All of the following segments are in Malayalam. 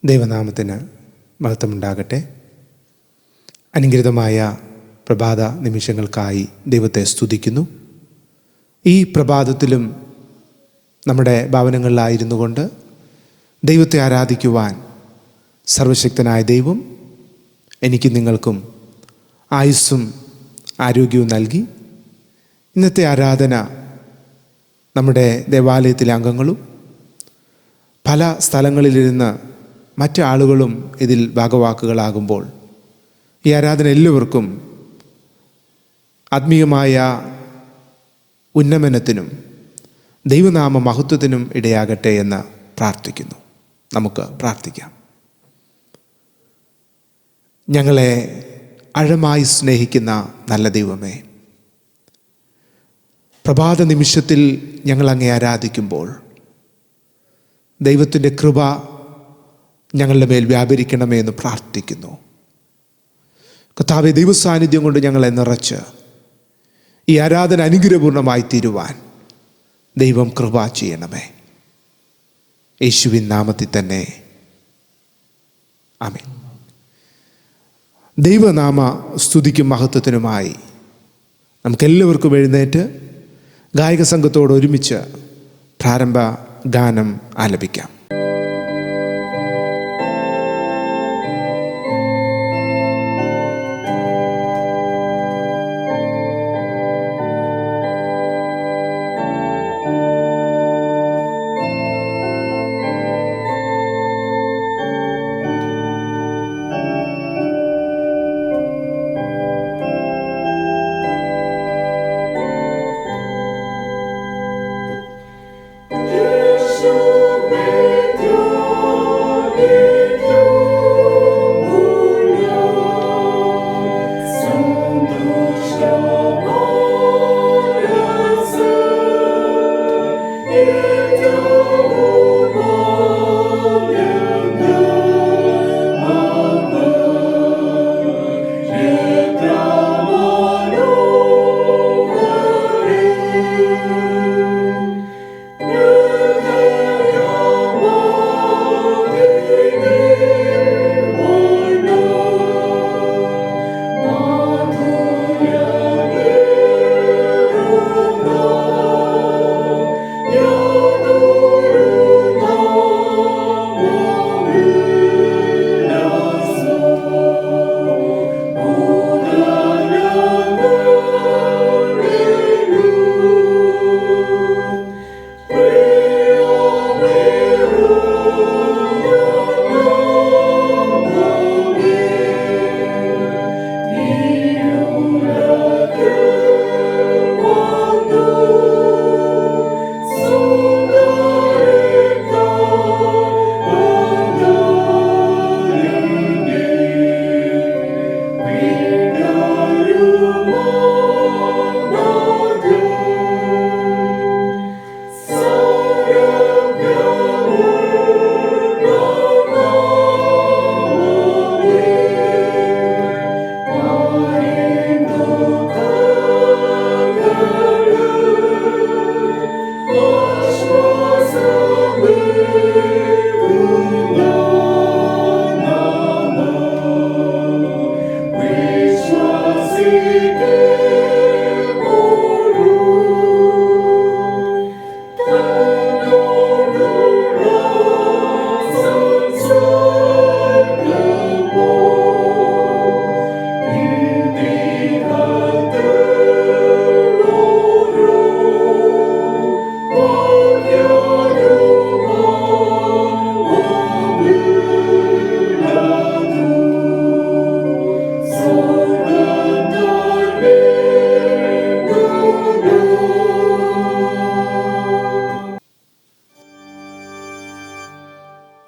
ദൈവനാമത്തിന് മഹത്വമുണ്ടാകട്ടെ. അനുഗ്രഹീതമായ പ്രഭാത നിമിഷങ്ങൾക്കായി ദൈവത്തെ സ്തുതിക്കുന്നു. ഈ പ്രഭാതത്തിലും നമ്മുടെ ഭവനങ്ങളിലായിരുന്നു കൊണ്ട് ദൈവത്തെ ആരാധിക്കുവാൻ സർവശക്തനായ ദൈവം എനിക്ക് നിങ്ങൾക്കും ആയുസ്സും ആരോഗ്യവും നൽകി. ഇന്നത്തെ ആരാധന നമ്മുടെ ദേവാലയത്തിലെ അംഗങ്ങളും പല സ്ഥലങ്ങളിലിരുന്ന് മറ്റ് ആളുകളും ഇതിൽ ഭാഗവാക്കുകളാകുമ്പോൾ ഈ ആരാധന എല്ലാവർക്കും ആത്മീയമായ ഉന്നമനത്തിനും ദൈവനാമ മഹത്വത്തിനും ഇടയാകട്ടെ എന്ന് പ്രാർത്ഥിക്കുന്നു. നമുക്ക് പ്രാർത്ഥിക്കാം. ഞങ്ങളെ ആഴമായി സ്നേഹിക്കുന്ന നല്ല ദൈവമേ, പ്രഭാത നിമിഷത്തിൽ ഞങ്ങൾ അങ്ങേ ആരാധിക്കുമ്പോൾ ദൈവത്തിൻ്റെ കൃപ ഞങ്ങളുടെ മേൽ വ്യാപരിക്കണമേ എന്ന് പ്രാർത്ഥിക്കുന്നു. കർത്താവേ, ദൈവസാന്നിധ്യം കൊണ്ട് ഞങ്ങളെ നിറച്ച് ഈ ആരാധന അനുഗ്രഹപൂർണമായി തീരുവാൻ ദൈവം കൃപ ചെയ്യണമേ. യേശുവിൻ നാമത്തിൽ തന്നെ ആമേൻ. ദൈവനാമ സ്തുതിക്കും മഹത്വത്തിനുമായി നമുക്കെല്ലാവർക്കും എഴുന്നേറ്റ് ഗായക സംഘത്തോട് ഒരുമിച്ച് പ്രാരംഭ ഗാനം ആലപിക്കാം.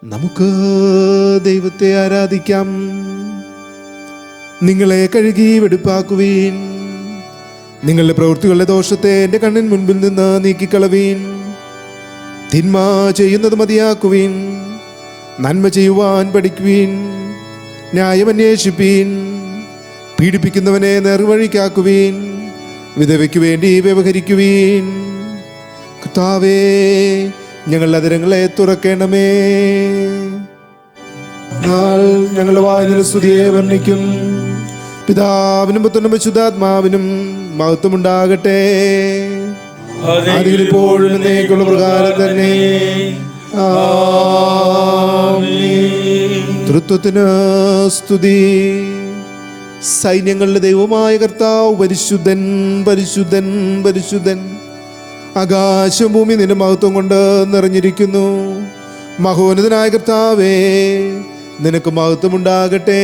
നമുക്ക് ദൈവത്തെ ആരാധിക്കാം. നിങ്ങളെ കഴുകി വെടിപ്പാക്കുവീൻ, നിങ്ങളുടെ പ്രവൃത്തികളുടെ ദോഷത്തെ എൻ്റെ കണ്ണിൻ മുൻപിൽ നിന്ന് നീക്കിക്കളവീൻ. തിന്മ ചെയ്യുന്നത് മതിയാക്കുവീൻ, നന്മ ചെയ്യുവാൻ പഠിക്കുവീൻ. ന്യായം അന്വേഷിപ്പീൻ, പീഡിപ്പിക്കുന്നവനെ നേർവഴിക്കാക്കുവീൻ. വിധവയ്ക്ക് വേണ്ടി വ്യവഹരിക്കുവീൻ. കർത്താവേ, ഞങ്ങളുടെ അതിരങ്ങളെ തുറക്കണമേ. നാൾ ഞങ്ങളുടെ വായന സ്തുതിയെ വർണ്ണിക്കും. പിതാവിനും പുത്രനും പരിശുദ്ധാത്മാവിനും മഹത്വമുണ്ടാകട്ടെ. അതിലിപ്പോഴും എന്നേക്കുള്ള പ്രകാരം തന്നെ. തൃത്വത്തിന് സ്തുതി. സൈന്യങ്ങളുടെ ദൈവമായ കർത്താവ് പരിശുദ്ധൻ, പരിശുദ്ധൻ, പരിശുദ്ധൻ. ആകാശം ഭൂമി നിന്റെ മഹത്വം കൊണ്ട് നിറഞ്ഞിരിക്കുന്നു. മഹോന്നതനായ കർത്താവേ, നിനക്ക് മഹത്വമുണ്ടാകട്ടെ.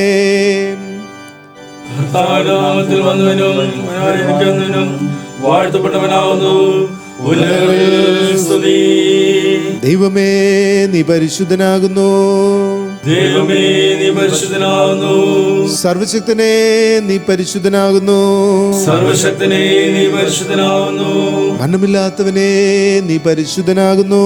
ദൈവമേ നീ പരിശുദ്ധനാകുന്നു. ദൈവമേ നീ പരിശുദ്ധനാകുന്നു. സർവശക്തനെ നീ പരിശുദ്ധനാകുന്നു. സർവശക്തനെ നീ പരിശുദ്ധനാകുന്നു. മരണമില്ലാത്തവനെ നീ പരിശുദ്ധനാകുന്നു.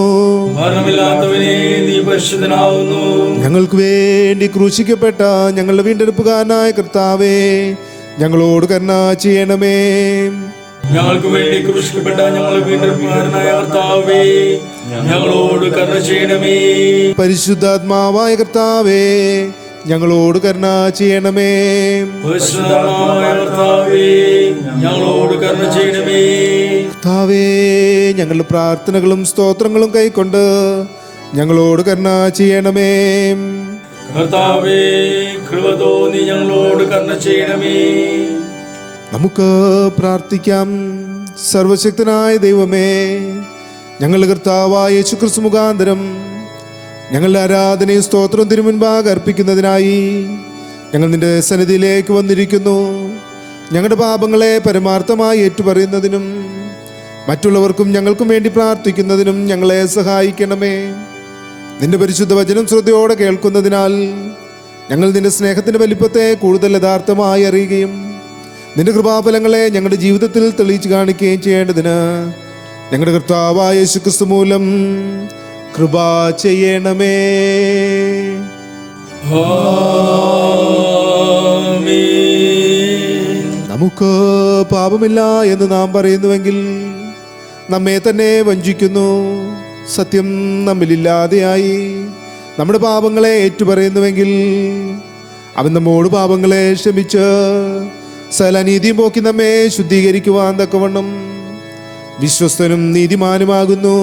മരണമില്ലാത്തവനെ നീ പരിശുദ്ധനാകുന്നു. ഞങ്ങൾക്ക് വേണ്ടി ക്രൂശിക്കപ്പെട്ട ഞങ്ങളുടെ വീണ്ടെടുപ്പുകാരനായ കർത്താവേ, ഞങ്ങളോട് കരുണ ചെയ്യണമേ. ഞങ്ങൾക്ക് വേണ്ടി ക്രൂശിക്കപ്പെട്ട ഞങ്ങളുടെ വീണ്ടെടുപ്പുകാരനായ കർത്താവേ, ഞങ്ങളോട് കരുണ ചെയ്യണമേ. പരിശുദ്ധാത്മാവായ കർത്താവേ, ഞങ്ങളോട് കരുണ ചെയ്യണമേ. പരിശുദ്ധാത്മാവായ കർത്താവേ, ഞങ്ങളോട് കരുണ ചെയ്യണമേ. കർത്താവേ, ഞങ്ങളുടെ പ്രാർത്ഥനകളും സ്തോത്രങ്ങളും കൈക്കൊണ്ട് ഞങ്ങളോട് കരുണ ചെയ്യണമേ. കർത്താവേ, കൃപ തോന്നി ഞങ്ങളോട് കരുണ ചെയ്യണമേ. നമുക്ക് പ്രാർത്ഥിക്കാം. സർവശക്തനായ ദൈവമേ, ഞങ്ങളുടെ കർത്താവായ യേശുക്രിസ്തു മുഖാന്തരം ഞങ്ങളുടെ ആരാധനയും സ്തോത്രവും തിരുമുൻപാകെ അർപ്പിക്കുന്നതിനായി ഞങ്ങൾ നിന്റെ സന്നിധിയിലേക്ക് വന്നിരിക്കുന്നു. ഞങ്ങളുടെ പാപങ്ങളെ പരമാർത്ഥമായി ഏറ്റുപറയുന്നതിനും മറ്റുള്ളവർക്കും ഞങ്ങൾക്കും വേണ്ടി പ്രാർത്ഥിക്കുന്നതിനും ഞങ്ങളെ സഹായിക്കണമേ. നിന്റെ പരിശുദ്ധ വചനം ശ്രദ്ധയോടെ കേൾക്കുന്നതിനാൽ ഞങ്ങൾ നിന്റെ സ്നേഹത്തിൻ്റെ വലിപ്പത്തെ കൂടുതൽ യഥാർത്ഥമായി അറിയുകയും നിന്റെ കൃപാഫലങ്ങളെ ഞങ്ങളുടെ ജീവിതത്തിൽ തെളിയിച്ചു കാണിക്കുകയും ചെയ്യേണ്ടതിന് ഞങ്ങളുടെ കർത്താവായ യേശുക്രിസ്തു മൂലം കൃപ ചെയ്യണമേ. നമുക്ക് പാപമില്ല എന്ന് നാം പറയുന്നുവെങ്കിൽ നമ്മെ തന്നെ വഞ്ചിക്കുന്നു. സത്യം നമ്മിലില്ലാതെയായി. നമ്മുടെ പാപങ്ങളെ ഏറ്റുപറയുന്നുവെങ്കിൽ അവൻ നമ്മോട് പാപങ്ങളെ ക്ഷമിച്ച് സകല നീതിയും പോക്കി നമ്മെ ശുദ്ധീകരിക്കുവാൻ തക്കവണ്ണം വിശ്വസ്തനും നീതിമാനുമാകുന്നു.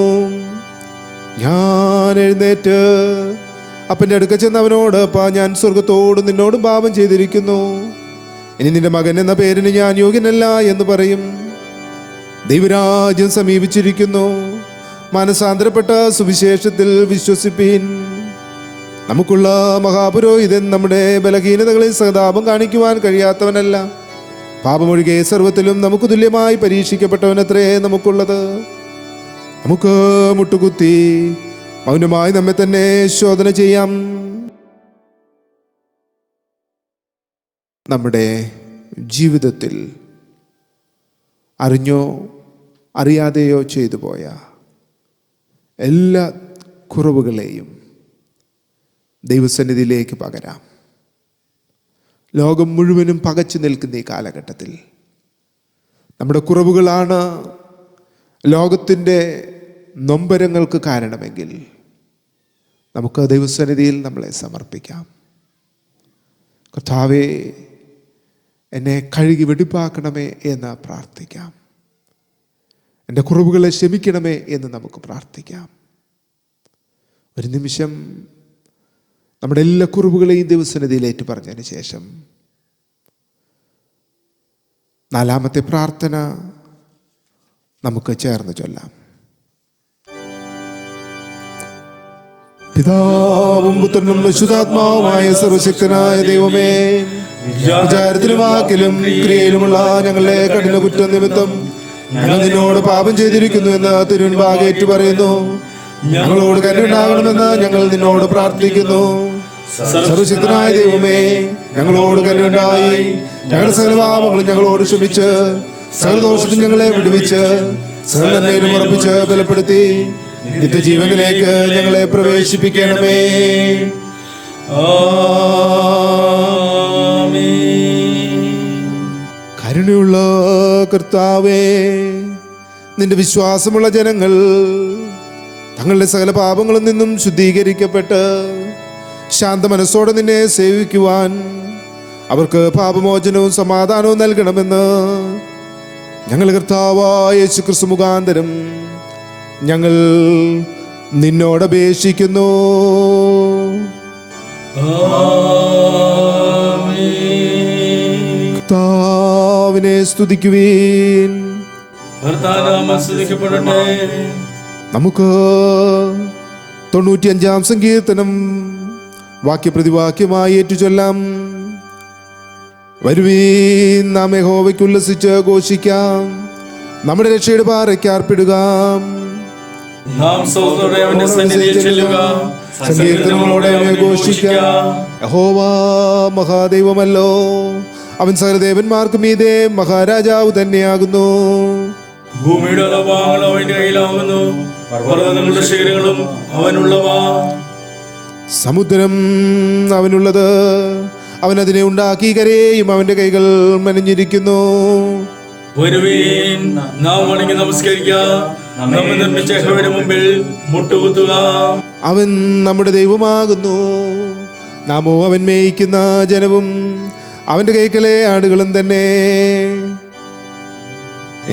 ഞാൻ എഴുന്നേറ്റ് അപ്പൻ്റെ അടുക്ക ചെന്ന് അവനോട്, അപ്പാ, ഞാൻ സ്വർഗത്തോടും നിന്നോടും പാപം ചെയ്തിരിക്കുന്നു. ഇനി നിന്റെ മകൻ എന്ന പേരിന് ഞാൻ യോഗ്യനല്ല എന്ന് പറയും. ദൈവരാജ്യം സമീപിച്ചിരിക്കുന്നു. മാനസാന്തരപ്പെട്ട സുവിശേഷത്തിൽ വിശ്വസിപ്പീൻ. നമുക്കുള്ള മഹാപുരോഹിതൻ നമ്മുടെ ബലഹീനതകളിൽ സഹതാപം കാണിക്കുവാൻ കഴിയാത്തവനല്ല. പാപമൊഴികെ സർവത്തിലും നമുക്ക് തുല്യമായി പരീക്ഷിക്കപ്പെട്ടവനത്രേ നമുക്കുള്ളത്. നമുക്ക് മുട്ടുകുത്തി മൗനമായി നമ്മെ തന്നെ ശോധന ചെയ്യാം. നമ്മുടെ ജീവിതത്തിൽ അറിഞ്ഞോ അറിയാതെയോ ചെയ്തു പോയ എല്ലാ കുറവുകളെയും ദൈവസന്നിധിയിലേക്ക് പകരാം. ലോകം മുഴുവനും പകച്ചു നിൽക്കുന്ന ഈ കാലഘട്ടത്തിൽ നമ്മുടെ കുറവുകളാണ് ലോകത്തിൻ്റെ നൊമ്പരങ്ങൾക്ക് കാരണമെങ്കിൽ നമുക്ക് ദൈവസന്നിധിയിൽ നമ്മളെ സമർപ്പിക്കാം. കർത്താവേ, എന്നെ കഴുകി വെടിപ്പാക്കണമേ എന്ന് പ്രാർത്ഥിക്കാം. എൻ്റെ കുറവുകളെ ക്ഷമിക്കണമേ എന്ന് നമുക്ക് പ്രാർത്ഥിക്കാം. ഒരു നിമിഷം നമ്മുടെ എല്ലാ കുറവുകളെയും ദൈവസന്നിധിയിലേറ്റ് പറഞ്ഞതിന് ശേഷം നാലാമത്തെ പ്രാർത്ഥന നമുക്ക് ചേർന്ന് ചൊല്ലാം. പിതാവും പുത്രനും പരിശുദ്ധാത്മാവുമായ സർവശക്തനായ ദൈവമേ, വിചാരത്തിലും വാക്കിലും ക്രിയയിലുമുള്ള ഞങ്ങളുടെ കഠിന കുറ്റം നിമിത്തം ഞങ്ങൾ നിന്നോട് പാപം ചെയ്തിരിക്കുന്നു എന്ന് തിരുമുൻപാകെ ഏറ്റു പറയുന്നു. ഞങ്ങളോട് കരുണയുണ്ടാകണമെന്ന് ഞങ്ങൾ നിന്നോട് പ്രാർത്ഥിക്കുന്നു. സർവശക്തനായ ദൈവമേ, ഞങ്ങളോട് കരുണയുണ്ടായി ഞങ്ങളുടെ സകല പാപങ്ങളും ഞങ്ങളോട് ക്ഷമിച്ച് സകല ദോഷത്തിൽ ഞങ്ങളെ വിടുവിച്ച് സകല നന്മയിലും ഉറപ്പിച്ച് ബലപ്പെടുത്തി നിത്യജീവനിലേക്ക് ഞങ്ങളെ പ്രവേശിപ്പിക്കണമേ. കരുണയുള്ള കർത്താവേ, നിന്റെ വിശ്വാസമുള്ള ജനങ്ങൾ തങ്ങളുടെ സകല പാപങ്ങളിൽ നിന്നും ശുദ്ധീകരിക്കപ്പെട്ട് ശാന്ത മനസ്സോടെ നിന്നെ സേവിക്കുവാൻ അവർക്ക് പാപമോചനവും സമാധാനവും നൽകണമെന്ന് ഞങ്ങൾ കർത്താവായ യേശുക്രിസ്തു മുഖാന്തരം ഞങ്ങൾ നിന്നോട് അപേക്ഷിക്കുന്നു. കർത്താവിനെ സ്തുതിക്കുവീൻ. നമുക്ക് 95-ാം സങ്കീർത്തനം വാക്യപ്രതിവാക്യമായി ഏറ്റുചൊല്ലാം. വരുവീൻ, നാം യഹോവയ്ക്ക് ഉല്ലസിച്ച് ഘോഷിക്കാം, നമ്മുടെ രക്ഷയുടെ പാറയ്ക്ക് അർപ്പിടുക. നാം സൗന്ദര്യ അവന്റെ സന്നിധിയിൽ ചെല്ലുക, സങ്കീർത്തനങ്ങളോടെ അവനെ ഘോഷിക്കാം. യഹോവ മഹാദൈവമല്ലോ, അവൻ സകലദേവന്മാർക്ക് മീതെ മഹാരാജാവ് തന്നെയാകുന്നു. ഭൂമിയുടെ അളവാങ്ങൾ അവന്റെ കയ്യിലാകുന്നു, പർവ്വതങ്ങളുടെ ശിഖരങ്ങളും അവനുള്ളവ. സമുദ്രം അവനുള്ളത്, അവൻ അതിനെ ഉണ്ടാക്കി, കരയും അവന്റെ കൈകൾ മെനഞ്ഞിരിക്കുന്നു. വരുവീൻ, നാം വണങ്ങി നമസ്കരിക്കാം, നമ്മെ നിർമ്മിച്ച യഹോവയുടെ മുമ്പിൽ മുട്ടുകുത്തുക. അവൻ നമ്മുടെ ദൈവമാകുന്നു, നാമോ അവൻ മേയിക്കുന്ന ജനവും അവന്റെ കൈക്കലെ ആടുകളും തന്നെ.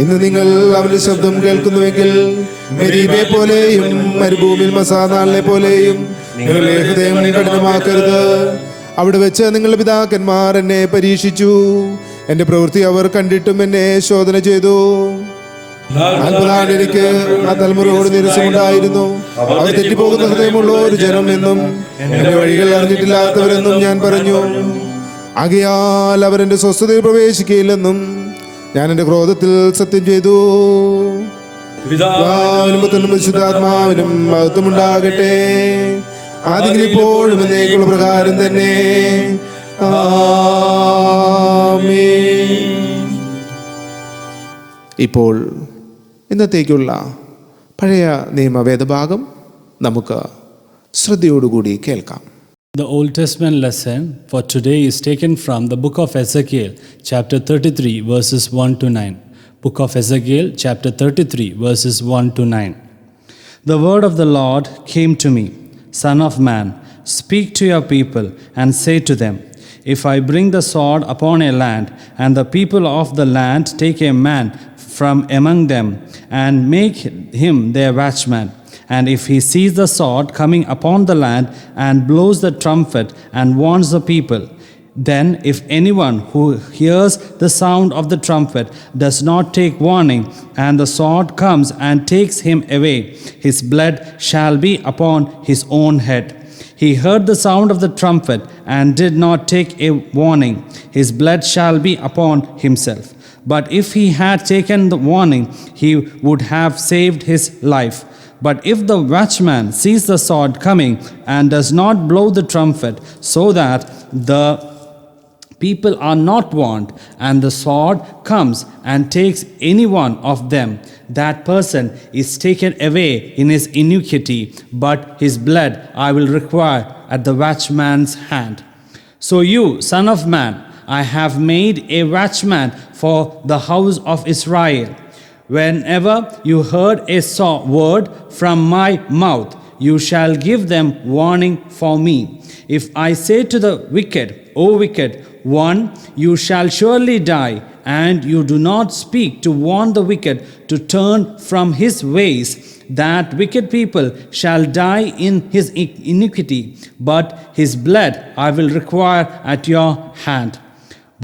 ഇന്ന് നിങ്ങൾ അവന്റെ ശബ്ദം കേൾക്കുന്നുവെങ്കിൽ മെരീബെ പോലെയും മരുഭൂമിയിൽ മസാനാളിനെ പോലെയും നിങ്ങളുടെ ഹൃദയം കഠിനമാക്കരുത്. അവിടെ വെച്ച് നിങ്ങളുടെ പിതാക്കന്മാർ എന്നെ പരീക്ഷിച്ചു, എന്റെ പ്രവൃത്തി അവർ കണ്ടിട്ടും എന്നെ ശോധന ചെയ്തു. 40 ആണ്ട് എനിക്ക് ആ തലമുറയോട് നിരസമുണ്ടായിരുന്നു. അവർ തെറ്റിപ്പോകുന്ന ഹൃദയമുള്ള ഒരു ജനം എന്നും എന്റെ വഴികൾ അറിഞ്ഞിട്ടില്ലാത്തവരെന്നും ഞാൻ പറഞ്ഞു. ആകയാൽ അവർ എന്റെ സ്വസ്ഥതയിൽ പ്രവേശിക്കുകയില്ലെന്നും ഞാൻ എന്റെ ക്രോധത്തിൽ സത്യം ചെയ്തു. പിതാവിനും പുത്രനും പരിശുദ്ധാത്മാവിനും മഹത്വമുണ്ടാകട്ടെ, ആദിയിൽ ഇപ്പോഴും എന്നേക്കുള്ള പ്രകാരം തന്നെ. ആമേൻ. ഇപ്പോൾ ഇന്നത്തേക്കുള്ള പഴയ നിയമ വേദഭാഗം നമുക്ക് ശ്രദ്ധയോടുകൂടി കേൾക്കാം. The Old Testament lesson for today is taken from the book of Ezekiel, chapter 33, verses 1 to 9. Book of Ezekiel, chapter 33, verses 1 to 9. The word of the Lord came to me, Son of man, speak to your people and say to them, if I bring the sword upon a land, and the people of the land take a man from among them, and make him their watchman, and if he sees the sword coming upon the land, and blows the trumpet, and warns the people, then if anyone who hears the sound of the trumpet does not take warning, and the sword comes and takes him away, his blood shall be upon his own head. He heard the sound of the trumpet and did not take a warning, his blood shall be upon himself. But if he had taken the warning, he would have saved his life. But if the watchman sees the sword coming and does not blow the trumpet, so that the people are not warned, and the sword comes and takes any one of them, that person is taken away in his iniquity, but his blood I will require at the watchman's hand. So you, son of man, I have made a watchman for the house of Israel. Whenever you heard a word from my mouth, you shall give them warning for me. If I say to the wicked, O wicked one, you shall surely die, and you do not speak to warn the wicked to turn from his ways, that wicked people shall die in his iniquity, but his blood I will require at your hand.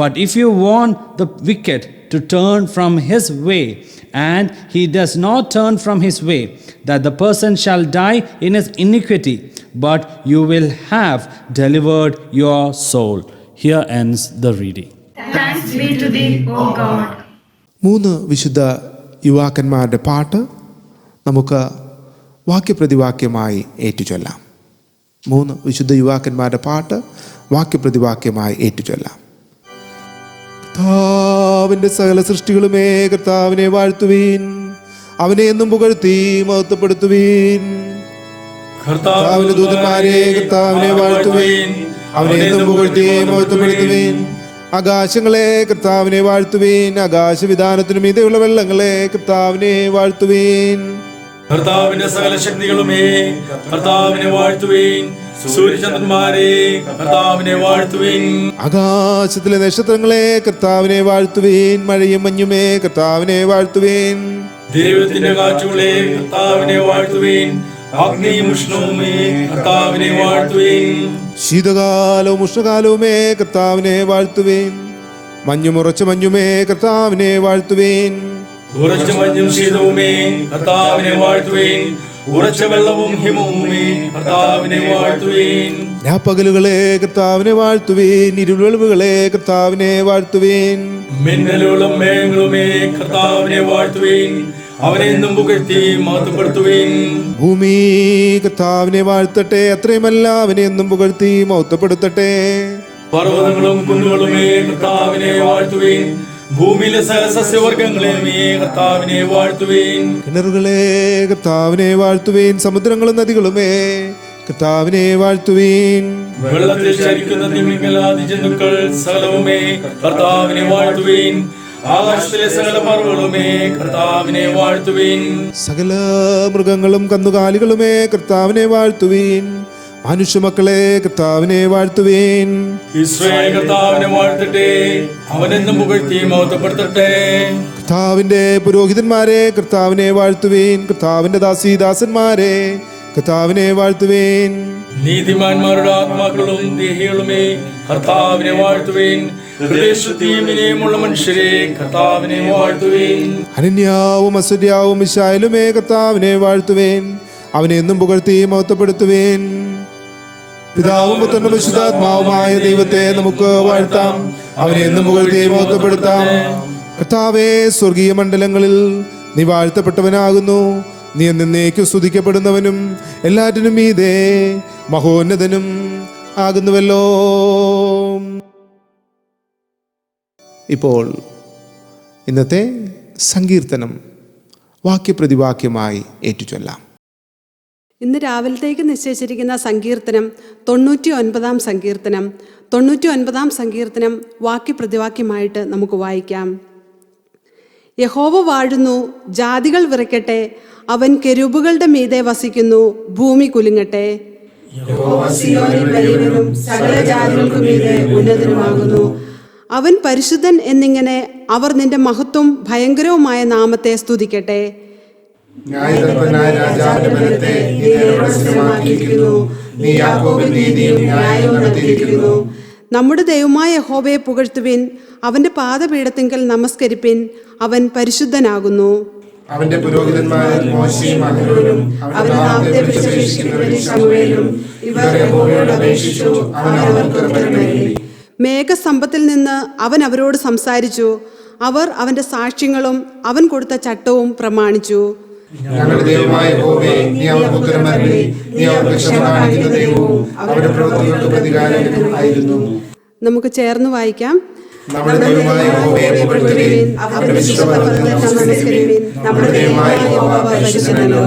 But if you warn the wicked to turn from his way, and he does not turn from his way, that the person shall die in his iniquity, but you will have delivered your soul. Here ends the reading. Thanks be to thee, O God. 3 വിശുദ്ധ യുവാക്കന്മാരുടെ പാട്ട് നമുക്ക് വാക്യപ്രതിവാക്യമായി ഏറ്റുചൊല്ലാം. 3 വിശുദ്ധ യുവാക്കന്മാരുടെ പാട്ട് വാക്യപ്രതിവാക്യമായി ഏറ്റുചൊല്ലാം. കർത്താവിന്റെ സകല സൃഷ്ടികളുമേ കർത്താവിനെ വാഴ്ത്തുവീൻ, അവനെ എന്നും പുകഴ്ത്തി മഹത്വപ്പെടുത്തുവീൻ. കർത്താവിന്റെ ദൂതന്മാരെ കർത്താവിനെ വാഴ്ത്തുവീൻ, അവനെ എന്നും പുകഴ്ത്തി മഹത്വപ്പെടുത്തുവീൻ. ആകാശങ്ങളെ കർത്താവിനെ വാഴ്ത്തുവീൻ, ആകാശവിധാനത്തിനു മീതെയുള്ള വെള്ളങ്ങളെ കർത്താവിനെ വാഴ്ത്തുവീൻ. കർത്താവിന്റെ സകല ശക്തികളുമേ കർത്താവിനെ വാഴ്ത്തുവീൻ, സൂര്യചന്ദ്രന്മാരെ കർത്താവിനെ വാഴ്ത്തുവിൻ. ആകാശത്തിലെ നക്ഷത്രങ്ങളെ കർത്താവിനെ വാഴ്ത്തുവീൻ. മഴയും മഞ്ഞുമേ കർത്താവിനെ വാഴ്ത്തുവീൻ. ദൈവത്തിന്റെ കാറ്റുകളെ കർത്താവിനെ വാഴ്ത്തുവിൻ. അഗ്നിയും ഉഷ്ണവുമേ കർത്താവിനെ വാഴ്ത്തുവിൻ. ശീതകാലവും ഉഷ്ണകാലവുമേ കർത്താവിനെ വാഴ്ത്തുവീൻ. മഞ്ഞുമുറച്ച മഞ്ഞുമേ കർത്താവിനെ വാഴ്ത്തുവീൻ. ഉറച്ച മഞ്ഞും ശീതവുമേ കർത്താവിനെ വാഴ്ത്തുവിൻ. ഉറച്ച വെള്ളവും ഹിമവുമേ കർത്താവിനെ വാഴ്ത്തുവിൻ. രാപ്പകലുകളെ കർത്താവിനെ വാഴ്ത്തുവീൻ. ഇരുൾവെളിവുകളെ കർത്താവിനെ വാഴ്ത്തുവീൻ. മിന്നലുകളും മേഘങ്ങളുമേ കർത്താവിനെ വാഴ്ത്തുവിൻ. അവനെ എന്നും പുകഴ്ത്തി മഹത്വപ്പെടുത്തുവിൻ. ഭൂമി കർത്താവിനെ വാഴ്ത്തട്ടെ, അത്രയുമല്ല അവനെ എന്നും പുകഴ്ത്തി മഹത്വപ്പെടുത്തട്ടെ. പർവ്വതങ്ങളും കുന്നുകളുമേ കർത്താവിനെ വാഴ്ത്തുവിൻ. ഭൂമിയിലെ സസ്യവർഗങ്ങളെയുമേ കർത്താവിനെ വാഴ്ത്തുവിൻ. കിണറുകളെ കർത്താവിനെ വാഴ്ത്തുവീൻ. സമുദ്രങ്ങളും നദികളുമേ കർത്താവിനെ വാഴ്ത്തുവീൻ. വെള്ളത്തിൽ ചരിക്കുന്ന തിമിംഗലാദി ജന്തുക്കൾ സകലവുമേ കർത്താവിനെ വാഴ്ത്തുവിൻ. ആകാശത്തിലെ സകല പറവുകളുമേ കർത്താവിനെ വാഴ്ത്തുവിൻ. സകല മൃഗങ്ങളും കന്നുകാലികളുമേ കർത്താവിനെ വാഴ്ത്തുവീൻ. മനുഷ്യമക്കളെ കർത്താവിനെ വാഴ്ത്തുവീൻ. ഇസ്രായേൽ കർത്താവിനെ വാഴ്ത്തട്ടെ, അവനെന്നും പുകഴ്ത്തി മഹത്വപ്പെടുത്തട്ടെ. കർത്താവിന്റെ പുരോഹിതന്മാരെ കർത്താവിനെ വാഴ്ത്തുവീൻ. കർത്താവിന്റെ ദാസീദാസന്മാരെ കർത്താവിനെ വാഴ്ത്തുവീൻ. നീതിമാന്മാരുടെ ആത്മാക്കളും ദേഹികളുമേ കർത്താവിനെ വാഴ്ത്തുവിൻ. ഹൃദയശുദ്ധിയും വിനയമുള്ള മനുഷ്യരെ കർത്താവിനെ വാഴ്ത്തുവിൻ. അനന്യാവും അസുര്യാവും മിശായേലുമേ കർത്താവിനെ വാഴ്ത്തുവീൻ. അവനെ എന്നും പുകഴ്ത്തി മഹത്വപ്പെടുത്തുവീൻ. പിതാവും പുത്രനും പരിശുദ്ധാത്മാവുമായ ദൈവത്തെ നമുക്ക് വാഴ്ത്താം. അവനെ എന്നും പുകഴ്ത്തി മഹത്വപ്പെടുത്താം. കർത്താവേ, സ്വർഗീയ മണ്ഡലങ്ങളിൽ നീ വാഴ്ത്തപ്പെട്ടവനാകുന്നു. നീ എന്നേക്കും സ്തുതിക്കപ്പെടുന്നവനും എല്ലാറ്റിനും മീതെ മഹോന്നതനും ആകുന്നുവല്ലോ. ഇപ്പോൾ ഇന്നത്തെ സങ്കീർത്തനം വാക്യപ്രതിവാക്യമായി ഏറ്റുചൊല്ലാം. ഇന്ന് രാവിലത്തേക്ക് നിശ്ചയിച്ചിരിക്കുന്ന സങ്കീർത്തനം 99-ാം സങ്കീർത്തനം. 99-ാം സങ്കീർത്തനം വാക്യപ്രതിവാക്യമായിട്ട് നമുക്ക് വായിക്കാം. യഹോവ വാഴുന്നു, ജാതികൾ വിറയ്ക്കട്ടെ. അവൻ കെരൂബുകളുടെ മീതെ വസിക്കുന്നു, ഭൂമി കുലുങ്ങട്ടെ. സകല ജാതികൾക്കു മീതെ ഉന്നതനുമാകുന്നു. അവൻ പരിശുദ്ധൻ എന്നിങ്ങനെ അവർ നിന്റെ മഹത്വം ഭയങ്കരവുമായ നാമത്തെ സ്തുതിക്കട്ടെ. നമ്മുടെ ദൈവമായ യഹോവയെ പുകഴ്ത്തുവിൻ. അവന്റെ പാദപീഠത്തിങ്കൽ നമസ്കരിപ്പിൻ. അവൻ പരിശുദ്ധനാകുന്നു. അവന്റെ പുരോഹിതന്മാരിൽ മോശെയും അഹരോനും അവന്റെ നാമത്തെ വിശേഷിക്കുന്നവരിൽ ശമൂവേലും ഇവർ യഹോവയോട് അപേക്ഷിച്ചു. അവൻ അവർക്ക് ഉത്തരം നൽകി. മേഘസ്തംഭത്തിൽ നിന്ന് അവൻ അവരോട് സംസാരിച്ചു. അവർ അവന്റെ സാക്ഷ്യങ്ങളും അവൻ കൊടുത്ത ചട്ടവും പ്രമാണിച്ചു. ഞങ്ങളുടെ ദൈവമായ യഹോവേ, നീ അവർക്ക് ഉത്തരം നൽകി. നീ അവർക്ക് ക്ഷമ കാണിക്കുന്ന ദൈവവും അവരുടെ പ്രവൃത്തികൾക്ക് പ്രതികാരമായിരുന്നു. നമുക്ക് ചേർന്ന് വായിക്കാം. നമ്മുടെ ദൈവമായ യഹോവയെ പുകഴ്ത്തുവിൻ. അവന്റെ വിശുദ്ധ പർവ്വതത്തിൽ നമസ്കരിപ്പിൻ. നമ്മുടെ ദൈവമായ യഹോവ പരിശുദ്ധനല്ലോ.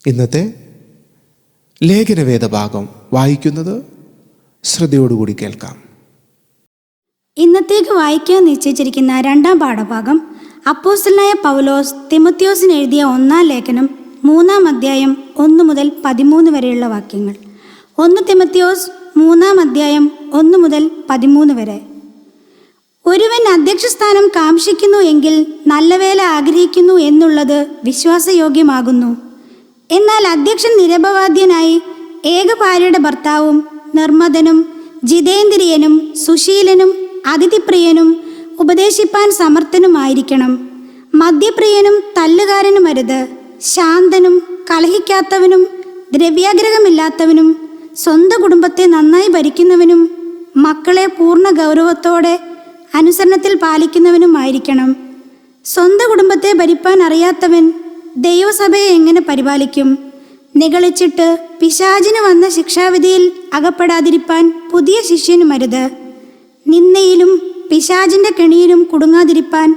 ഇന്നത്തെ ലേഖനവേദ ഭാഗം വായിക്കുന്നത് ശ്രദ്ധയോടുകൂടി കേൾക്കാം. ഇന്നത്തേക്ക് വായിക്കാൻ നിശ്ചയിച്ചിരിക്കുന്ന രണ്ടാം പാഠഭാഗം അപ്പോസ്തലനായ പൗലോസ് തിമോത്തിയോസിന് എഴുതിയ 1-ാം ലേഖനം 3-ാം അധ്യായം 1 മുതൽ 13 വരെയുള്ള വാക്യങ്ങൾ. 1 തിമോത്തിയോസ് 3-ാം അധ്യായം 1 മുതൽ 13 വരെ. ഒരുവൻ അധ്യക്ഷസ്ഥാനം കാംക്ഷിക്കുന്നു എങ്കിൽ നല്ല വേല ആഗ്രഹിക്കുന്നു എന്നുള്ളത് വിശ്വാസയോഗ്യമാകുന്നു. എന്നാൽ അധ്യക്ഷൻ നിരപവാദ്യനായി ഏകഭാര്യയുടെ ഭർത്താവും നിർമ്മതനും ജിതേന്ദ്രിയനും സുശീലനും അതിഥിപ്രിയനും ഉപദേശിപ്പാൻ സമർത്ഥനുമായിരിക്കണം. മദ്യപ്രിയനും തല്ലുകാരനുമരുത്. ശാന്തനും കലഹിക്കാത്തവനും ദ്രവ്യാഗ്രഹമില്ലാത്തവനും സ്വന്തം കുടുംബത്തെ നന്നായി ഭരിക്കുന്നവനും മക്കളെ പൂർണ്ണ ഗൗരവത്തോടെ അനുസരണത്തിൽ പാലിക്കുന്നവനുമായിരിക്കണം. സ്വന്തം കുടുംബത്തെ ഭരിപ്പാൻ അറിയാത്തവൻ ദൈവസഭയെ എങ്ങനെ പരിപാലിക്കും? നിഗളിച്ചിട്ട് പിശാചിന് വന്ന ശിക്ഷാവിധിയിൽ അകപ്പെടാതിരിപ്പാൻ പുതിയ ശിഷ്യനുമരുത്. നിന്ദയിലും പിശാചിൻ്റെ കെണിയിലും കുടുങ്ങാതിരിപ്പാൻ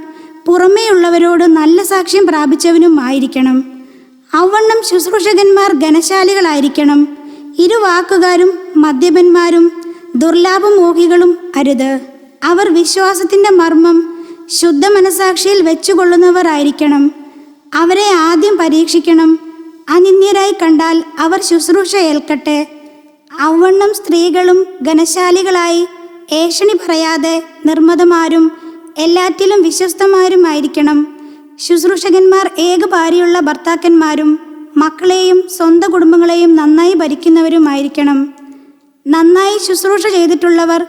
പുറമേയുള്ളവരോട് നല്ല സാക്ഷ്യം പ്രാപിച്ചവനും ആയിരിക്കണം. അവണ്ണം ശുശ്രൂഷകന്മാർ ഘനശാലികളായിരിക്കണം. ഇരുവാക്കുകാരും മദ്യപന്മാരും ദുർലാഭമോഹികളും അരുത്. അവർ വിശ്വാസത്തിൻ്റെ മർമ്മം ശുദ്ധ മനസാക്ഷിയിൽ വെച്ചുകൊള്ളുന്നവർ ആയിരിക്കണം. അവരെ ആദ്യം പരീക്ഷിക്കണം. അനിന്ദ്യരായി കണ്ടാൽ അവർ ശുശ്രൂഷ ഏൽക്കട്ടെ. അവണ്ണം സ്ത്രീകളും ഘനശാലികളായി ഏഷണി പറയാതെ നിർമ്മതമാരും എല്ലാറ്റിലും വിശ്വസ്തമാരുമായിരിക്കണം. ശുശ്രൂഷകന്മാർ ഏക ഭാര്യയുള്ള ഭർത്താക്കന്മാരും മക്കളെയും സ്വന്തം കുടുംബങ്ങളെയും നന്നായി ഭരിക്കുന്നവരുമായിരിക്കണം. നന്നായി ശുശ്രൂഷ ചെയ്തിട്ടുള്ളവർ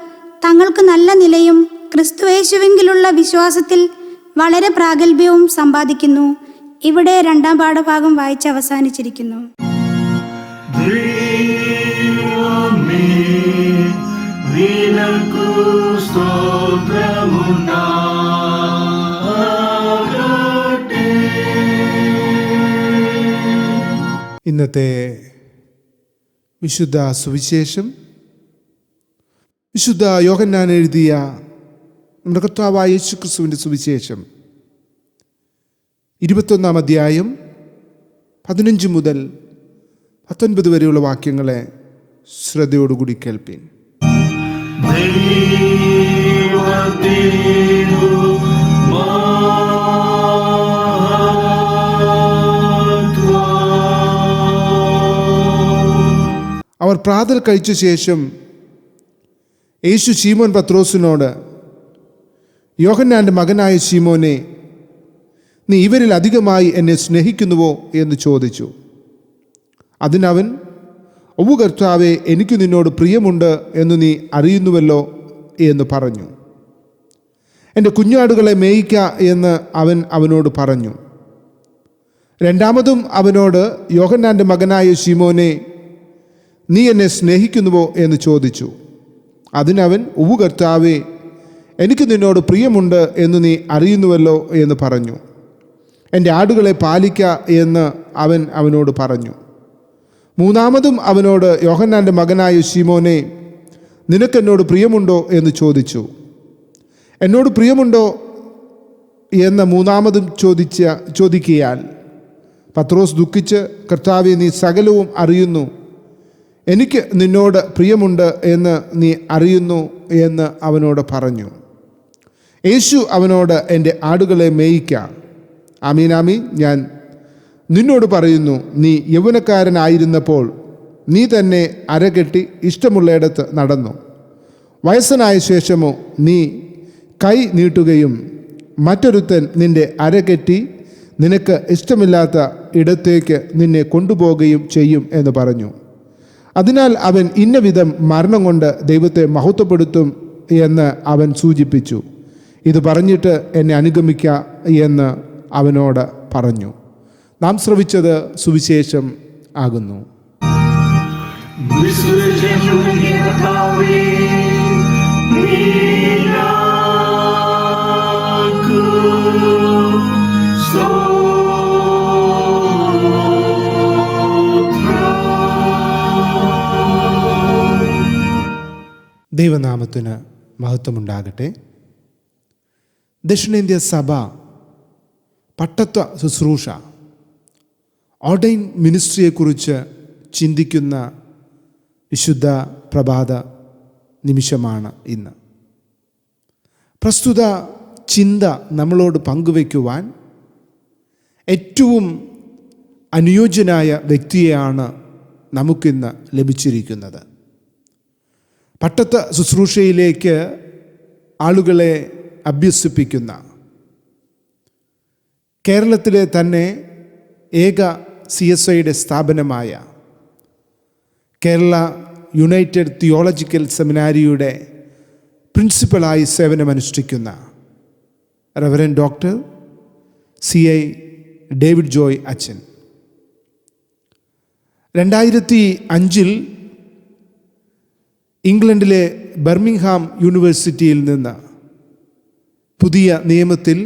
തങ്ങൾക്ക് നല്ല നിലയും ക്രിസ്തുയേശുവിലുള്ള വിശ്വാസത്തിൽ വളരെ പ്രാഗൽഭ്യവും സമ്പാദിക്കുന്നു. ഇവിടെ രണ്ടാം പാഠഭാഗം വായിച്ച് അവസാനിച്ചിരിക്കുന്നു. ഇന്നത്തെ വിശുദ്ധ സുവിശേഷം വിശുദ്ധ യോഹന്നാൻ എഴുതിയ നമ്മുടെ കർത്താവായ യേശു ക്രിസ്തുവിൻ്റെ സുവിശേഷം 21 അധ്യായം 15 മുതൽ 19 വരെയുള്ള വാക്യങ്ങളെ ശ്രദ്ധയോടുകൂടി കേൾപ്പീൻ. അവർ പ്രാതൽ കഴിച്ച ശേഷം യേശു ശീമോൻ പത്രോസിനോട്, യോഹന്നാൻ്റെ മകനായ ശീമോനെ, നീ ഇവരിൽ അധികമായി എന്നെ സ്നേഹിക്കുന്നുവോ എന്ന് ചോദിച്ചു. അതിനവൻ, ഒവ്വു കർത്താവേ, എനിക്ക് നിന്നോട് പ്രിയമുണ്ട് എന്ന് നീ അറിയുന്നുവല്ലോ എന്ന് പറഞ്ഞു. എൻ്റെ കുഞ്ഞാടുകളെ മേയിക്ക എന്ന് അവൻ അവനോട് പറഞ്ഞു. രണ്ടാമതും അവനോട്, യോഹന്നാൻ്റെ മകനായ ശീമോനെ, നീ എന്നെ സ്നേഹിക്കുന്നുവോ എന്ന് ചോദിച്ചു. അതിനവൻ, ഉവ്വു കർത്താവേ, എനിക്ക് നിന്നോട് പ്രിയമുണ്ട് എന്ന് നീ അറിയുന്നുവല്ലോ എന്ന് പറഞ്ഞു. എൻ്റെ ആടുകളെ പാലിക്ക എന്ന് അവൻ അവനോട് പറഞ്ഞു. മൂന്നാമതും അവനോട്, യോഹന്നാൻ്റെ മകനായ ശീമോനെ, നിനക്കെന്നോട് പ്രിയമുണ്ടോ എന്ന് ചോദിച്ചു. എന്നോട് പ്രിയമുണ്ടോ എന്ന് മൂന്നാമതും ചോദിക്കയാൽ പത്രോസ് ദുഃഖിച്ച്, കർത്താവേ, നീ സകലവും അറിയുന്നു, എനിക്ക് നിന്നോട് പ്രിയമുണ്ട് എന്ന് നീ അറിയുന്നു എന്ന് അവനോട് പറഞ്ഞു. യേശു അവനോട്, എൻ്റെ ആടുകളെ മേയിക്ക. ആമീൻ ആമീൻ, ഞാൻ നിന്നോട് പറയുന്നു, നീ യൗവനക്കാരനായിരുന്നപ്പോൾ നീ തന്നെ അരകെട്ടി ഇഷ്ടമുള്ളയിടത്ത് നടന്നു. വയസ്സനായ ശേഷമോ നീ കൈ നീട്ടുകയും മറ്റൊരുത്തൻ നിന്റെ അരകെട്ടി നിനക്ക് ഇഷ്ടമില്ലാത്ത ഇടത്തേക്ക് നിന്നെ കൊണ്ടുപോകുകയും ചെയ്യും എന്ന് പറഞ്ഞു. അതിനാൽ അവൻ ഇന്നവിധം മരണം കൊണ്ട് ദൈവത്തെ മഹത്വപ്പെടുത്തും എന്ന് അവൻ സൂചിപ്പിച്ചു. ഇത് പറഞ്ഞിട്ട് എന്നെ അനുഗമിക്ക എന്ന് അവനോട് പറഞ്ഞു. നാം ശ്രവിച്ചത് സുവിശേഷം ആകുന്നു. ദൈവനാമത്തിന് മഹത്വമുണ്ടാകട്ടെ. ദക്ഷിണേന്ത്യ സഭ പട്ടത്വ ശുശ്രൂഷ, ഓർഡൈൻ മിനിസ്ട്രിയെക്കുറിച്ച് ചിന്തിക്കുന്ന വിശുദ്ധ പ്രഭാത നിമിഷമാണ് ഇന്ന്. പ്രസ്തുത ചിന്ത നമ്മളോട് പങ്കുവയ്ക്കുവാൻ ഏറ്റവും അനുയോജ്യനായ വ്യക്തിയെയാണ് നമുക്കിന്ന് ലഭിച്ചിരിക്കുന്നത്. പട്ടത്വ ശുശ്രൂഷയിലേക്ക് ആളുകളെ അഭ്യസിപ്പിക്കുന്ന കേരളത്തിലെ തന്നെ ഏക CSIയുടെ സ്ഥാപനമായ കേരള യുണൈറ്റഡ് തിയോളജിക്കൽ സെമിനാരിയുടെ പ്രിൻസിപ്പലായി സേവനമനുഷ്ഠിക്കുന്ന reverend doctor CI David Joy അച്ഛൻ 2005 ഇംഗ്ലണ്ടിലെ ബർമിംഗ്ഹാം യൂണിവേഴ്സിറ്റിയിൽ നിന്ന് പുതിയ നിയമത്തിൽ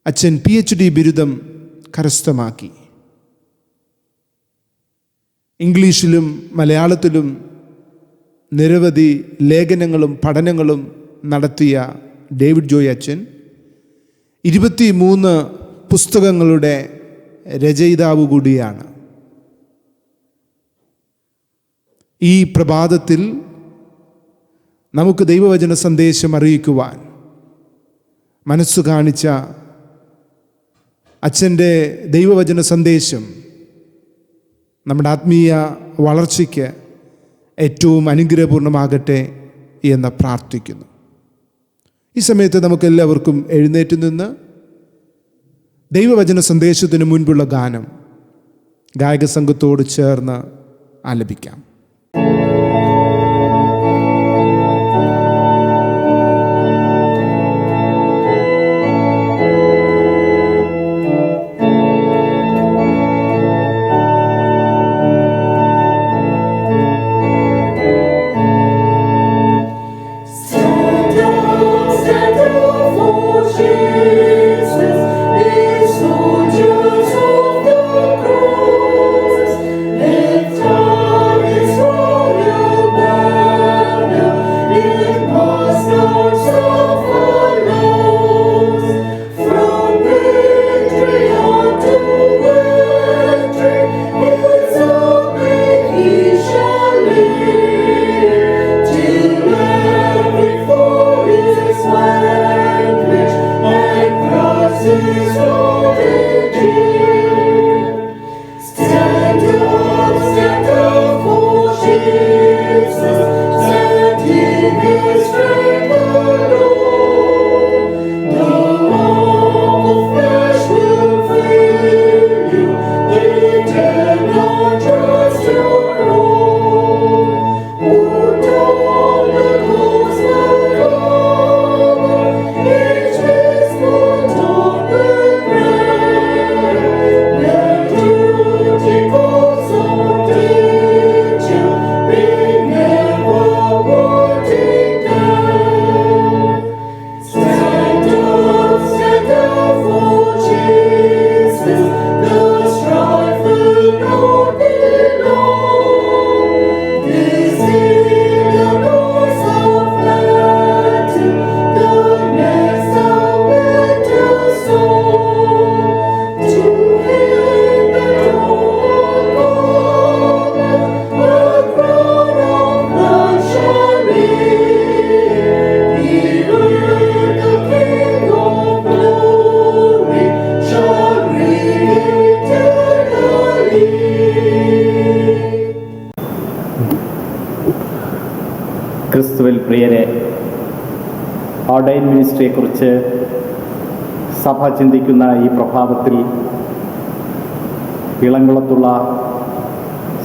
അച്ഛൻ PhD ബിരുദം കരസ്ഥമാക്കി. ഇംഗ്ലീഷിലും മലയാളത്തിലും നിരവധി ലേഖനങ്ങളും പഠനങ്ങളും നടത്തിയ ഡേവിഡ് ജോയ് അച്ഛൻ 23 പുസ്തകങ്ങളുടെ രചയിതാവ് കൂടിയാണ്. ഈ പ്രഭാതത്തിൽ നമുക്ക് ദൈവവചന സന്ദേശം അറിയിക്കുവാൻ മനസ്സു കാണിച്ച അച്ഛൻ്റെ ദൈവവചന സന്ദേശം നമ്മുടെ ആത്മീയ വളർച്ചയ്ക്ക് ഏറ്റവും അനുഗ്രഹപൂർണ്ണമാകട്ടെ എന്ന് പ്രാർത്ഥിക്കുന്നു. ഈ സമയത്ത് നമുക്കെല്ലാവർക്കും എഴുന്നേറ്റ് നിന്ന് ദൈവവചന സന്ദേശത്തിന് മുൻപുള്ള ഗാനം ഗായക സംഘത്തോട് ചേർന്ന് ആലപിക്കാം. ക്രിസ്തുവിൽ പ്രിയരെ, ഓർഡൈൻ മിനിസ്ട്രിയെക്കുറിച്ച് സഭ ചിന്തിക്കുന്ന ഈ പ്രഭാതത്തിൽ ഇളംകുളത്തുള്ള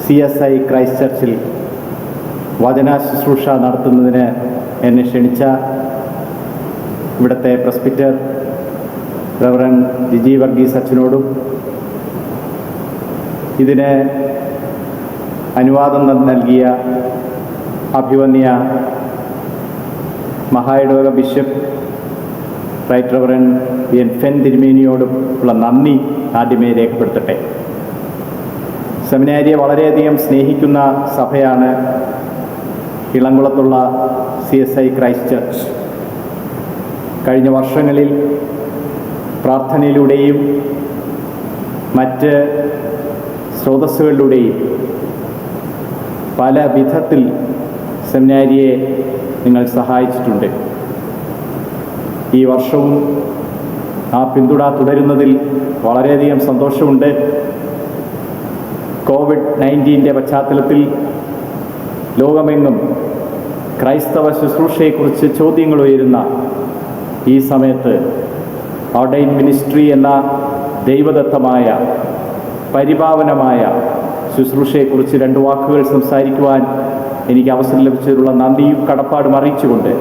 CSI ക്രൈസ്റ്റ് ചർച്ചിൽ വചന ശുശ്രൂഷ നടത്തുന്നതിന് എന്നെ ക്ഷണിച്ച ഇവിടുത്തെ പ്രസ്ബിറ്റർ റവറൻ ജിജി വർഗീസ് അച്ഛനോടും ഇതിന് അനുവാദം നൽകിയ അഭിവന്യ മഹായിടവക ബിഷപ്പ് റൈറ്റ് റവറൻ എൻ ഫെൻ തിരുമേനിയോടും ഉള്ള നന്ദി ആദ്യമേ രേഖപ്പെടുത്തട്ടെ. സെമിനാരിയെ വളരെയധികം സ്നേഹിക്കുന്ന സഭയാണ് ഇളംകുളത്തുള്ള CSI ക്രൈസ്റ്റ് ചർച്ച്. കഴിഞ്ഞ വർഷങ്ങളിൽ പ്രാർത്ഥനയിലൂടെയും മറ്റ് സ്രോതസ്സുകളിലൂടെയും പല വിധത്തിൽ സെമിനാരിയെ നിങ്ങൾ സഹായിച്ചിട്ടുണ്ട്. ഈ വർഷവും ആ പിന്തുണ തുടരുന്നതിൽ വളരെയധികം സന്തോഷമുണ്ട്. COVID-19 പശ്ചാത്തലത്തിൽ ലോകമെങ്ങും ക്രൈസ്തവ ശുശ്രൂഷയെക്കുറിച്ച് ചോദ്യങ്ങൾ ഉയരുന്ന ഈ സമയത്ത് ഓർഡൈൻ മിനിസ്ട്രി എന്ന ദൈവദത്തമായ പരിപാവനമായ ശുശ്രൂഷയെക്കുറിച്ച് 2 വാക്കുകൾ സംസാരിക്കുവാൻ എനിക്ക് അവസരം ലഭിച്ചതിലുള്ള നന്ദിയും കടപ്പാടും അറിയിച്ചുകൊണ്ട്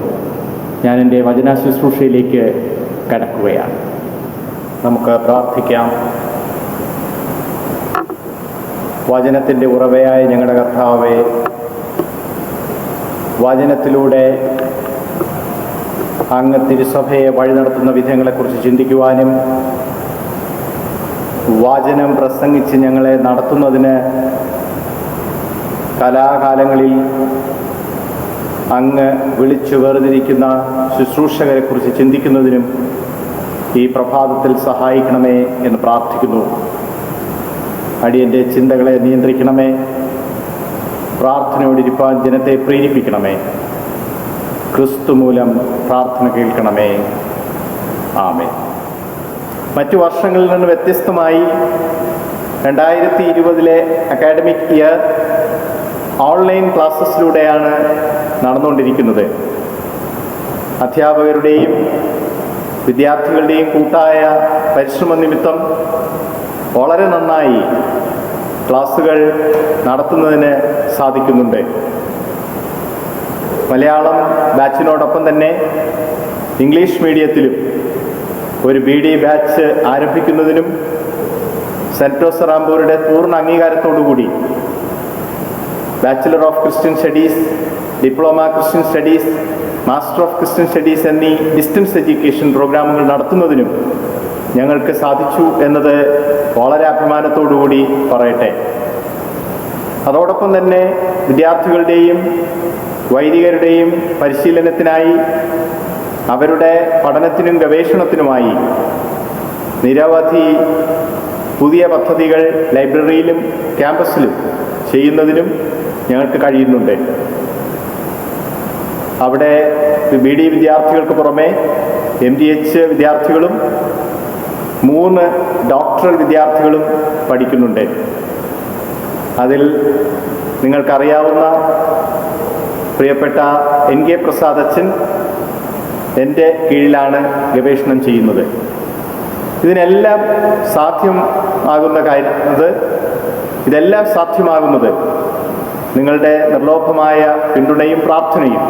ഞാൻ എൻ്റെ വചന ശുശ്രൂഷയിലേക്ക് കടക്കുകയാണ്. നമുക്ക് പ്രാർത്ഥിക്കാം. വചനത്തിൻ്റെ ഉറവയായ ഞങ്ങളുടെ കർത്താവേ, വചനത്തിലൂടെ അങ്ങ് തിരുസഭയെ വഴി നടത്തുന്ന വിധങ്ങളെക്കുറിച്ച് ചിന്തിക്കുവാനും വചനം പ്രസംഗിച്ച് ഞങ്ങളെ നടത്തുന്നതിന് കലാകാലങ്ങളിൽ അങ്ങ് വിളിച്ചു വേർതിരിക്കുന്ന ശുശ്രൂഷകരെക്കുറിച്ച് ചിന്തിക്കുന്നതിനും ഈ പ്രഭാതത്തിൽ സഹായിക്കണമേ എന്ന് പ്രാർത്ഥിക്കുന്നു. അടിയൻ്റെ ചിന്തകളെ നിയന്ത്രിക്കണമേ. പ്രാർത്ഥനയോടിരിപ്പാൻ ജനത്തെ പ്രേരിപ്പിക്കണമേ. ക്രിസ്തു മൂലം പ്രാർത്ഥന കേൾക്കണമേ. ആമേൻ. മറ്റു വർഷങ്ങളിൽ നിന്ന് വ്യത്യസ്തമായി 2020 അക്കാഡമിക് ഇയർ ഓൺലൈൻ ക്ലാസ്സസിലൂടെയാണ് നടന്നുകൊണ്ടിരിക്കുന്നത്. അധ്യാപകരുടെയും വിദ്യാർത്ഥികളുടെയും കൂട്ടായ പരിശ്രമ നിമിത്തം വളരെ നന്നായി ക്ലാസ്സുകൾ നടത്തുന്നതിന് സാധിക്കുന്നുണ്ട്. മലയാളം ബാച്ചിനോടൊപ്പം തന്നെ ഇംഗ്ലീഷ് മീഡിയത്തിലും ഒരു BD ബാച്ച് ആരംഭിക്കുന്നതിനും സെൻറ്റ് ജോസഫ് റാംപൂരുടെ പൂർണ്ണ അംഗീകാരത്തോടുകൂടി bachelor of Christian studies, diploma Christian studies, master of Christian studies എന്നീ ഡിസ്റ്റൻസ് എഡ്യൂക്കേഷൻ പ്രോഗ്രാമുകൾ നടത്തുന്നതിനും ഞങ്ങൾക്ക് സാധിച്ചു എന്നത് വളരെ അഭിമാനത്തോടുകൂടി പറയട്ടെ. അതോടൊപ്പം തന്നെ വിദ്യാർത്ഥികളുടെയും വൈദികരുടെയും പരിശീലനത്തിനായി, അവരുടെ പഠനത്തിനും ഗവേഷണത്തിനുമായി നിരവധി പുതിയ പദ്ധതികൾ ലൈബ്രറിയിലും ക്യാമ്പസിലും ചെയ്യുന്നതിനും ഞങ്ങൾക്ക് കഴിയുന്നുണ്ട്. അവിടെ BD വിദ്യാർത്ഥികൾക്ക് പുറമെ MDH വിദ്യാർത്ഥികളും 3 ഡോക്ടറൽ വിദ്യാർത്ഥികളും പഠിക്കുന്നുണ്ട്. അതിൽ നിങ്ങൾക്കറിയാവുന്ന പ്രിയപ്പെട്ട NK പ്രസാദ് അച്ഛൻ എൻ്റെ കീഴിലാണ് ഗവേഷണം ചെയ്യുന്നത്. ഇതെല്ലാം സാധ്യമാകുന്നത് നിങ്ങളുടെ നിർലോഭമായ പിന്തുണയും പ്രാർത്ഥനയും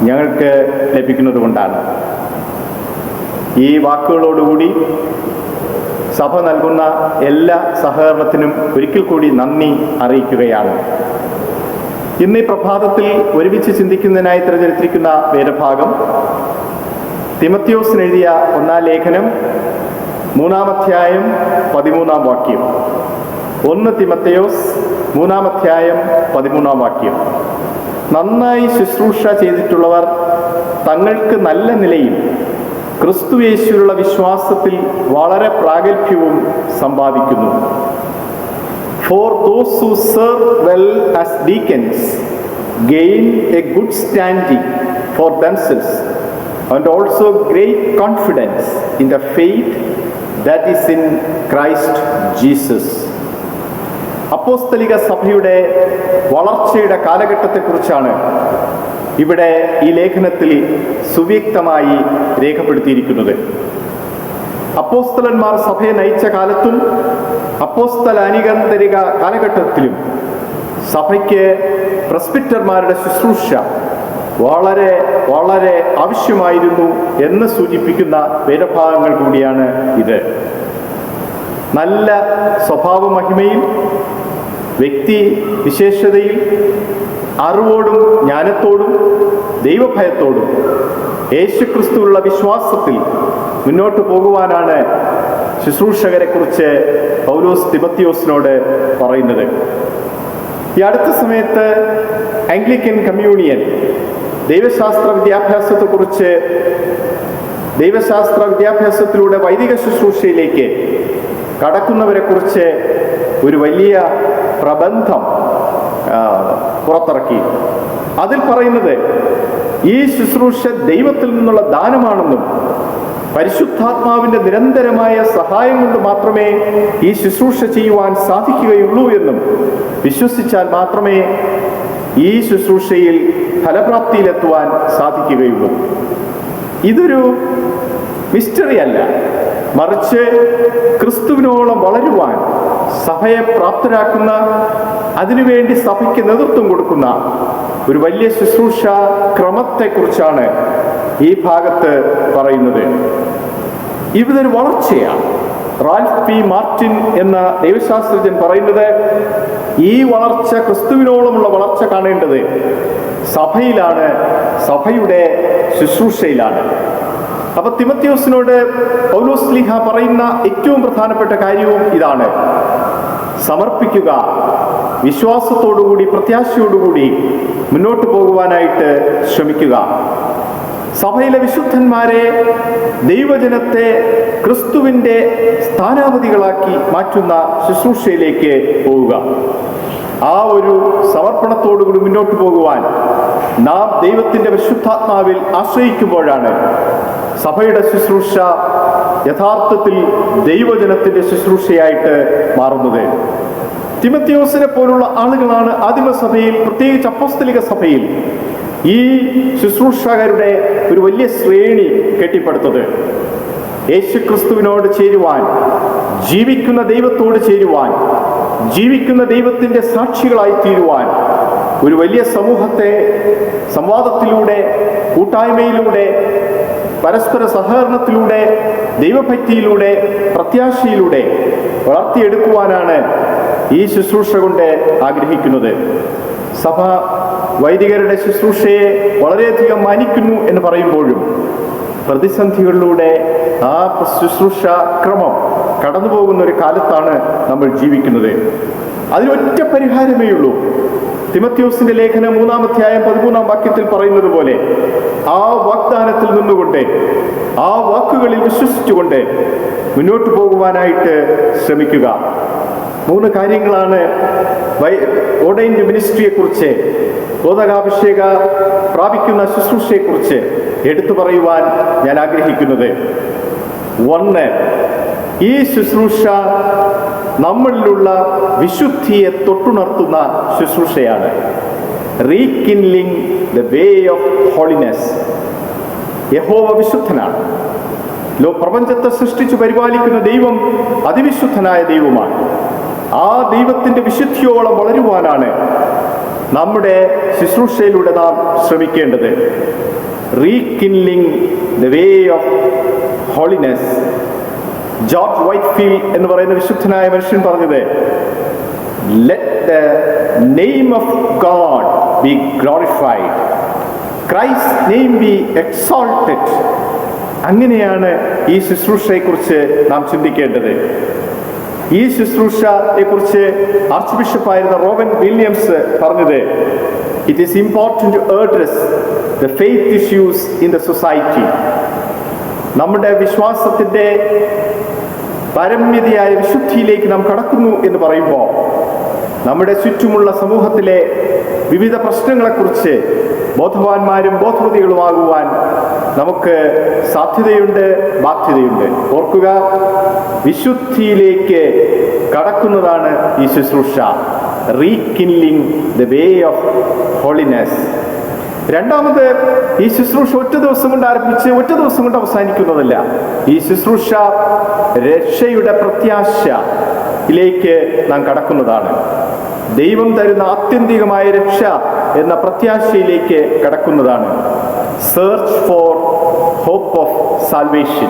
ഞങ്ങൾക്ക് ലഭിക്കുന്നത് കൊണ്ടാണ്. ഈ വാക്കുകളോടുകൂടി സഭ നൽകുന്ന എല്ലാ സഹകരണത്തിനും ഒരിക്കൽ കൂടി നന്ദി അറിയിക്കുകയാണ്. ഇന്ന് ഈ പ്രഭാതത്തിൽ ഒരുമിച്ച് ചിന്തിക്കുന്നതിനായി തിരഞ്ഞെടുത്തിരിക്കുന്ന വേദഭാഗം തിമത്തിയോസിന് എഴുതിയ 1-ാം ലേഖനം 3-ാം അധ്യായം 13-ാം വാക്യം. 1 തിമത്തിയോസ് 3-ാം അധ്യായം 13-ാം വാക്യം. നന്നായി ശുശ്രൂഷ ചെയ്തിട്ടുള്ളവർ തങ്ങൾക്ക് നല്ല നിലയിൽ ക്രിസ്തുയേശുവിലുള്ള വിശ്വാസത്തിൽ വളരെ പ്രാഗൽഭ്യവും സമ്പാദിക്കുന്നു. For those who serve well as deacons gain a good standing for themselves and also great confidence in the faith that is in Christ Jesus. അപ്പോസ്തലിക സഭയുടെ വളർച്ചയുടെ കാലഘട്ടത്തെക്കുറിച്ചാണ് ഇവിടെ ഈ ലേഖനത്തിൽ സുവ്യക്തമായി രേഖപ്പെടുത്തിയിരിക്കുന്നത്. അപ്പോസ്തലന്മാർ സഭയെ നയിച്ച കാലത്തും അപ്പോസ്തലാനികന്തരിക കാലഘട്ടത്തിലും സഭയ്ക്ക് പ്രസ്ബിറ്റർമാരുടെ ശുശ്രൂഷ വളരെ വളരെ ആവശ്യമായിരുന്നു എന്ന് സൂചിപ്പിക്കുന്ന വേദഭാഗങ്ങൾ കൂടിയാണ് ഇത്. നല്ല സ്വഭാവ മഹിമയിൽ, വ്യക്തി വിശേഷതയിൽ, അറിവോടും ജ്ഞാനത്തോടും ദൈവഭയത്തോടും യേശുക്രിസ്തുവിലുള്ള വിശ്വാസത്തിൽ മുന്നോട്ട് പോകുവാനാണ് ശുശ്രൂഷകരെ കുറിച്ച് പൗലോസ് തിമത്തിയോസിനോട് പറയുന്നത്. ഈ അടുത്ത സമയത്ത് ആംഗ്ലിക്കൻ കമ്മ്യൂണിയൻ ദൈവശാസ്ത്ര വിദ്യാഭ്യാസത്തിലൂടെ വൈദിക ശുശ്രൂഷയിലേക്ക് കടക്കുന്നവരെ കുറിച്ച് ഒരു വലിയ പ്രബന്ധം പുറത്തിറക്കി. അതിൽ പറയുന്നത് ഈ ശുശ്രൂഷ ദൈവത്തിൽ നിന്നുള്ള ദാനമാണെന്നും പരിശുദ്ധാത്മാവിന്റെ നിരന്തരമായ സഹായം കൊണ്ട് മാത്രമേ ഈ ശുശ്രൂഷ ചെയ്യുവാൻ സാധിക്കുകയുള്ളൂ എന്നും വിശ്വസിച്ചാൽ മാത്രമേ ഈ ശുശ്രൂഷയിൽ ഫലപ്രാപ്തിയിലെത്തുവാൻ സാധിക്കുകയുള്ളൂ. ഇതൊരു മിസ്റ്ററി അല്ല, മറിച്ച് ക്രിസ്തുവിനോളം വളരുവാൻ സഭയെ പ്രാപ്തരാക്കുന്ന, അതിനുവേണ്ടി സഭയ്ക്ക് നേതൃത്വം കൊടുക്കുന്ന ഒരു വലിയ ശുശ്രൂഷ ക്രമത്തെക്കുറിച്ചാണ് ഈ ഭാഗത്ത് പറയുന്നത്. ഇതൊരു വളർച്ചയാണ്. റാൽഫ് പി മാർട്ടിൻ എന്ന ദൈവശാസ്ത്രജ്ഞൻ പറയുന്നത് ഈ വളർച്ച, ക്രിസ്തുവിനോളമുള്ള വളർച്ച കാണേണ്ടത് സഭയിലാണ്, സഭയുടെ ശുശ്രൂഷയിലാണ്. അപ്പൊ തിമോത്തിയോസിനോട് പൗലോസ് ശ്ലീഹ പറയുന്ന ഏറ്റവും പ്രധാനപ്പെട്ട കാര്യവും ഇതാണ്: സമർപ്പിക്കുക, വിശ്വാസത്തോടുകൂടി പ്രത്യാശയോടുകൂടി മുന്നോട്ട് പോകുവാനായിട്ട് ശ്രമിക്കുക. സഭയിലെ വിശുദ്ധന്മാരെ, ദൈവജനത്തെ ക്രിസ്തുവിൻ്റെ സ്ഥാനാപതികളാക്കി മാറ്റുന്ന ശുശ്രൂഷയിലേക്ക് പോവുക. ആ ഒരു സമർപ്പണത്തോടുകൂടി മുന്നോട്ട് പോകുവാൻ നാം ദൈവത്തിൻ്റെ വിശുദ്ധാത്മാവിൽ ആശ്രയിക്കുമ്പോഴാണ് സഭയുടെ ശുശ്രൂഷ യഥാർത്ഥത്തിൽ ദൈവജനത്തിൻ്റെ ശുശ്രൂഷയായിട്ട് മാറുന്നത്. തിമോത്തിയോസിനെ പോലുള്ള ആളുകളാണ് ആദിമസഭയിൽ, പ്രത്യേകിച്ച് അപ്പോസ്തലിക സഭയിൽ, ഈ ശുശ്രൂഷകരുടെ ഒരു വലിയ ശ്രേണി കെട്ടിപ്പടുത്തത്. യേശുക്രിസ്തുവിനോട് ചേരുവാൻ, ജീവിക്കുന്ന ദൈവത്തോട് ചേരുവാൻ, ജീവിക്കുന്ന ദൈവത്തിൻ്റെ സാക്ഷികളായി തീരുവാൻ ഒരു വലിയ സമൂഹത്തെ സംവാദത്തിലൂടെ, കൂട്ടായ്മയിലൂടെ, പരസ്പര സഹകരണത്തിലൂടെ, ദൈവഭക്തിയിലൂടെ, പ്രത്യാശയിലൂടെ വളർത്തിയെടുക്കുവാനാണ് ഈ ശുശ്രൂഷ കൊണ്ട് ആഗ്രഹിക്കുന്നത്. സഭ വൈദികരുടെ ശുശ്രൂഷയെ വളരെയധികം മാനിക്കുന്നു എന്ന് പറയുമ്പോഴും പ്രതിസന്ധികളിലൂടെ ആ ശുശ്രൂഷ ക്രമം കടന്നു പോകുന്ന ഒരു കാലത്താണ് നമ്മൾ ജീവിക്കുന്നത്. അതിനൊറ്റ പരിഹാരമേ ഉള്ളൂ. തിമോത്തിയോസിന്റെ ലേഖനം 3-ാം അധ്യായം 13-ാം വാക്യത്തിൽ പറയുന്നത് പോലെ ആ വാഗ്ദാനത്തിൽ നിന്നുകൊണ്ട്, ആ വാക്കുകളിൽ വിശ്വസിച്ചുകൊണ്ട് മുന്നോട്ട് പോകുവാനായിട്ട് ശ്രമിക്കുക. 3 കാര്യങ്ങളാണ് ഓർഡൈൻഡ് മിനിസ്ട്രിയെക്കുറിച്ച്, ബോധകാഭിഷേക പ്രാപിക്കുന്ന ശുശ്രൂഷയെക്കുറിച്ച് എടുത്തു പറയുവാൻ ഞാൻ ആഗ്രഹിക്കുന്നത്. 1, ഈ ശുശ്രൂഷ നമ്മളിലുള്ള വിശുദ്ധിയെ തൊട്ടുണർത്തുന്ന ശുശ്രൂഷയാണ്. റീകിൻലിംഗ് ദ വേ ഓഫ് ഹോളിനെസ്. യഹോവ വിശുദ്ധനാണ്. പ്രപഞ്ചത്തെ സൃഷ്ടിച്ചു പരിപാലിക്കുന്ന ദൈവം അതിവിശുദ്ധനായ ദൈവമാണ്. ആ ദൈവത്തിൻ്റെ വിശുദ്ധിയോളം വളരുവാനാണ് നമ്മുടെ ശുശ്രൂഷയിലൂടെ നാം ശ്രമിക്കേണ്ടത്. Rekindling the way of holiness. George Whitefield എന്ന് പറയുന്ന വിശുദ്ധനായ മനുഷ്യൻ പറഞ്ഞത്, let the name of God be glorified, Christ name be exalted. അങ്ങനെയാണ് ഈ ശുശ്രൂഷയെക്കുറിച്ച് നാം ചിന്തിക്കേണ്ടത്. ഈ ശുശ്രൂഷയെക്കുറിച്ച് ആർച്ച് ബിഷപ്പായിരുന്ന റോബൻ വില്യംസ് പറഞ്ഞത്, it is important to address the faith issues in the society. നമ്മുടെ വിശ്വാസത്തിൻ്റെ പരമ്യതയായ വിശുദ്ധിയിലേക്ക് നാം കടക്കുന്നു എന്ന് പറയുമ്പോൾ നമ്മുടെ ചുറ്റുമുള്ള സമൂഹത്തിലെ വിവിധ പ്രശ്നങ്ങളെക്കുറിച്ച് ബോധവാന്മാരും ബോധവതികളുമാകുവാൻ നമുക്ക് സാധ്യതയുണ്ട്, ബാധ്യതയുണ്ട്. ഓർക്കുക, വിശുദ്ധിയിലേക്ക് കടക്കുന്നതാണ് ഈ ശുശ്രൂഷ. റീകിൻലിംഗ് ദ വേ ഓഫ് ഹോളിനെസ്. രണ്ടാമത്, ഈ ശുശ്രൂഷ ഒറ്റ ദിവസം കൊണ്ട് ആരംഭിച്ച് ഒറ്റ ദിവസം കൊണ്ട് അവസാനിക്കുന്നതല്ല. ഈ ശുശ്രൂഷ രക്ഷയുടെ പ്രത്യാശയിലേക്ക് നാം കടക്കുന്നതാണ്. ദൈവം തരുന്ന ആത്യന്തികമായ രക്ഷ എന്ന പ്രത്യാശയിലേക്ക് കടക്കുന്നതാണ്. Search for hope of salvation.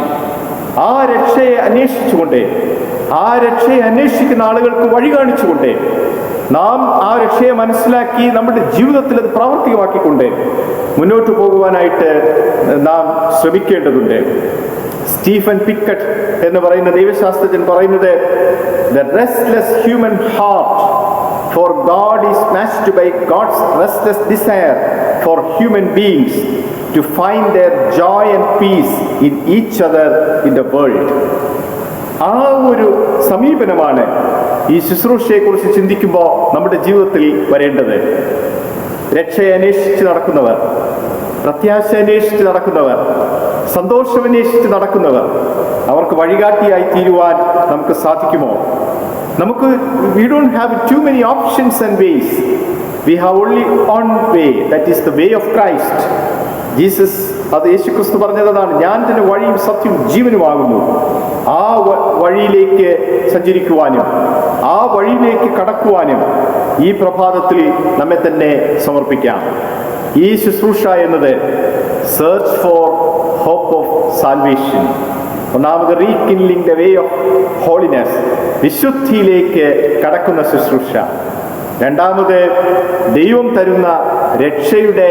ആ രക്ഷയെ അന്വേഷിച്ചുകൊണ്ട്, ആ രക്ഷയെ അന്വേഷിക്കുന്ന ആളുകൾക്ക് വഴി കാണിച്ചുകൊണ്ട്, നാം ആ രക്ഷയെ മനസ്സിലാക്കി നമ്മുടെ ജീവിതത്തിൽ അത് പ്രാവർത്തികമാക്കിക്കൊണ്ട് മുന്നോട്ട് പോകുവാനായിട്ട് നാം ശ്രമിക്കേണ്ടതുണ്ട്. സ്റ്റീഫൻ പിക്കറ്റ് എന്ന് പറയുന്ന ദൈവശാസ്ത്രജ്ഞൻ പറയുന്നത്, the restless human heart for God is matched by God's restless desire for human beings to find their joy and peace in each other in the world. ആ ഒരു സമീപനമാണ് ഈ ശുശ്രൂഷയെക്കുറിച്ച് ചിന്തിക്കുമ്പോൾ നമ്മുടെ ജീവിതത്തിൽ വരേണ്ടത്. രക്ഷയെ അന്വേഷിച്ച് നടക്കുന്നവർ, പ്രത്യാശ അന്വേഷിച്ച് നടക്കുന്നവർ, സന്തോഷം അന്വേഷിച്ച് നടക്കുന്നവർ, അവർക്ക് വഴികാട്ടിയായി തീരുവാൻ നമുക്ക് സാധിക്കുമോ? we don't have too many options and ways. We have only one way, that is the way of Christ. Jesus, അത് യേശുക്രിസ്തു പറഞ്ഞതാണ്, ഞാൻ തന്നെ വഴിയും സത്യവും ജീവനുമാകുന്നു. ആ വഴിയിലേക്ക് സഞ്ചരിക്കുവാനും ആ വഴിയിലേക്ക് കടക്കുവാനും ഈ പ്രഭാതത്തിൽ നമ്മെ തന്നെ സമർപ്പിക്കാം. ഈ ശുശ്രൂഷ എന്നത് search for hope of salvation. ഒന്നാമത്, rekindling the way of holiness, വിശുദ്ധിയിലേക്ക് കടക്കുന്ന ശുശ്രൂഷ. രണ്ടാമത്, ദൈവം തരുന്ന രക്ഷയുടെ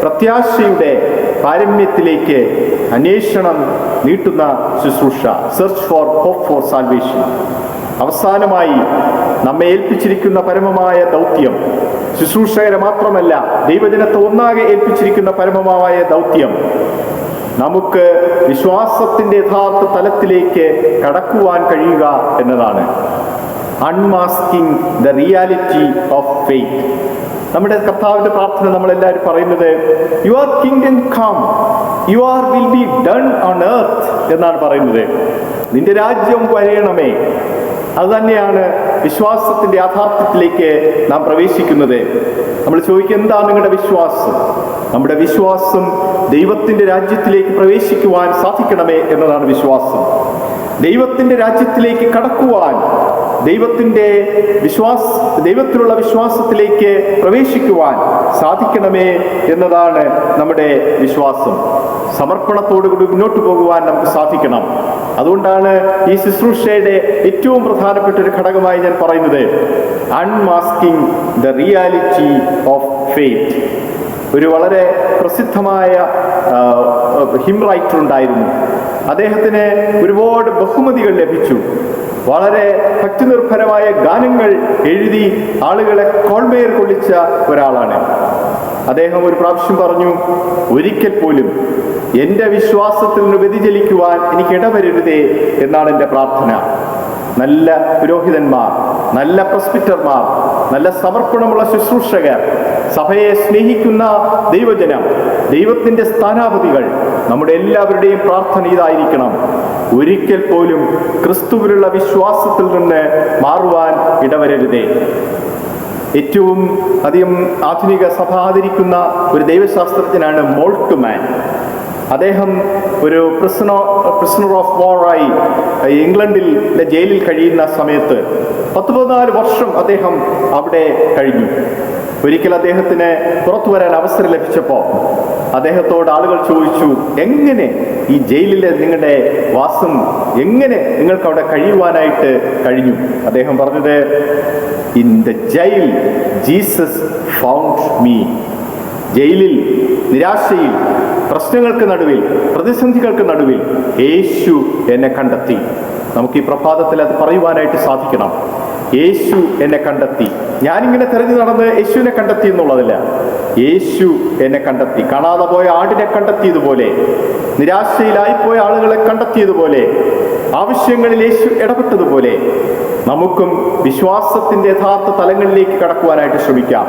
പ്രത്യാശയുടെ പാരമ്യത്തിലേക്ക് അന്വേഷണം നീട്ടുന്ന ശുശ്രൂഷ, search for hope for salvation. അവസാനമായി നമ്മെ ഏൽപ്പിച്ചിരിക്കുന്ന പരമമായ ദൗത്യം, ശുശ്രൂഷകരെ മാത്രമല്ല ദൈവജനത്തെ ഒന്നാകെ ഏൽപ്പിച്ചിരിക്കുന്ന പരമമായ ദൗത്യം, നമുക്ക് വിശ്വാസത്തിൻ്റെ യഥാർത്ഥ തലത്തിലേക്ക് കടക്കുവാൻ കഴിയുക എന്നതാണ്. Unmasking the reality of faith. നമ്മുടെ കർത്താവിന്റെ പ്രാർത്ഥന നമ്മളെല്ലാവരും പറയുന്നത് your kingdom come, your will be done on earth എന്നാണ് പറയുന്നത്. നിന്റെ രാജ്യം വരയണമേ. അതുതന്നെയാണ് വിശ്വാസത്തിന്റെ യാഥാർത്ഥ്യത്തിലേക്ക് നാം പ്രവേശിക്കുന്നത്. നമ്മൾ ചോദിക്കുക, എന്താണ് നിങ്ങളുടെ വിശ്വാസം? നമ്മുടെ വിശ്വാസം ദൈവത്തിന്റെ രാജ്യത്തിലേക്ക് പ്രവേശിക്കുവാൻ സാധിക്കണമേ എന്നതാണ് വിശ്വാസം. ദൈവത്തിന്റെ രാജ്യത്തിലേക്ക് കടക്കുവാൻ, ദൈവത്തിലുള്ള വിശ്വാസത്തിലേക്ക് പ്രവേശിക്കുവാൻ സാധിക്കണമേ എന്നതാണ് നമ്മുടെ വിശ്വാസം. സമർപ്പണത്തോടുകൂടി മുന്നോട്ട് പോകുവാൻ നമുക്ക് സാധിക്കണം. അതുകൊണ്ടാണ് ഈ ശുശ്രൂഷയുടെ ഏറ്റവും പ്രധാനപ്പെട്ട ഒരു ഘടകമായി ഞാൻ പറയുന്നത് unmasking the reality of faith. ഒരു വളരെ പ്രസിദ്ധമായ ഹിം റൈറ്റർ ഉണ്ടായിരുന്നു. അദ്ദേഹത്തിന് ഒരുപാട് ബഹുമതികൾ ലഭിച്ചു. വളരെ ഭക്തിനിർഭരമായ ഗാനങ്ങൾ എഴുതി ആളുകളെ കോൾമേർ കൊള്ളിച്ച ഒരാളാണ്. അദ്ദേഹം ഒരു പ്രാവശ്യം പറഞ്ഞു, ഒരിക്കൽ പോലും എൻ്റെ വിശ്വാസത്തിൽ നിന്ന് വ്യതിചലിക്കുവാൻ എനിക്ക് ഇടവരരുതേ എന്നാണ് എൻ്റെ പ്രാർത്ഥന. നല്ല പുരോഹിതന്മാർ, നല്ല പ്രസ്ബിറ്റർമാർ, നല്ല സമർപ്പണമുള്ള ശുശ്രൂഷകർ, സഭയെ സ്നേഹിക്കുന്ന ദൈവജനം, ദൈവത്തിൻ്റെ സ്ഥാനാപതികൾ, നമ്മുടെ എല്ലാവരുടെയും പ്രാർത്ഥന ഇതായിരിക്കണം, ഒരിക്കൽ പോലും ക്രിസ്തുവിലുള്ള വിശ്വാസത്തിൽ നിന്ന് മാറുവാൻ ഇടവരരുതേ. ഏറ്റവും അധികം ആധുനിക സഭ ആദരിക്കുന്ന ഒരു ദൈവശാസ്ത്രജ്ഞനാണ് മോൾട്ട്മാൻ. അദ്ദേഹം ഒരു പ്രിസണർ ഓഫ് വാറായി ഇംഗ്ലണ്ടിലെ ജയിലിൽ കഴിയുന്ന സമയത്ത് 14 വർഷം അദ്ദേഹം അവിടെ കഴിഞ്ഞു. ഒരിക്കൽ അദ്ദേഹത്തിന് പുറത്തു വരാൻ അവസരം ലഭിച്ചപ്പോൾ അദ്ദേഹത്തോട് ആളുകൾ ചോദിച്ചു, എങ്ങനെ ഈ ജയിലിലെ നിങ്ങളുടെ വാസം, എങ്ങനെ നിങ്ങൾക്ക് അവിടെ കഴിയുവാനായിട്ട് കഴിഞ്ഞു? അദ്ദേഹം പറഞ്ഞത്, in the jail Jesus found me. ജയിലിൽ, നിരാശയിൽ, പ്രശ്നങ്ങൾക്ക് നടുവിൽ, പ്രതിസന്ധികൾക്ക് നടുവിൽ യേശു എന്നെ കണ്ടെത്തി. നമുക്ക് ഈ പ്രഭാതത്തിൽ അത് പറയുവാനായിട്ട് സാധിക്കണം. യേശു എന്നെ കണ്ടെത്തി. ഞാനിങ്ങനെ തെരഞ്ഞു നടന്ന് യേശുവിനെ കണ്ടെത്തി എന്നുള്ളതല്ല, യേശു എന്നെ കണ്ടെത്തി. കാണാതെ പോയ ആടിനെ കണ്ടെത്തിയതുപോലെ, നിരാശയിലായിപ്പോയ ആളുകളെ കണ്ടെത്തിയതുപോലെ, ആവശ്യങ്ങളിൽ യേശു ഇടപെട്ടതുപോലെ നമുക്കും വിശ്വാസത്തിന്റെ യഥാർത്ഥ തലങ്ങളിലേക്ക് കടക്കുവാനായിട്ട് ശ്രമിക്കാം.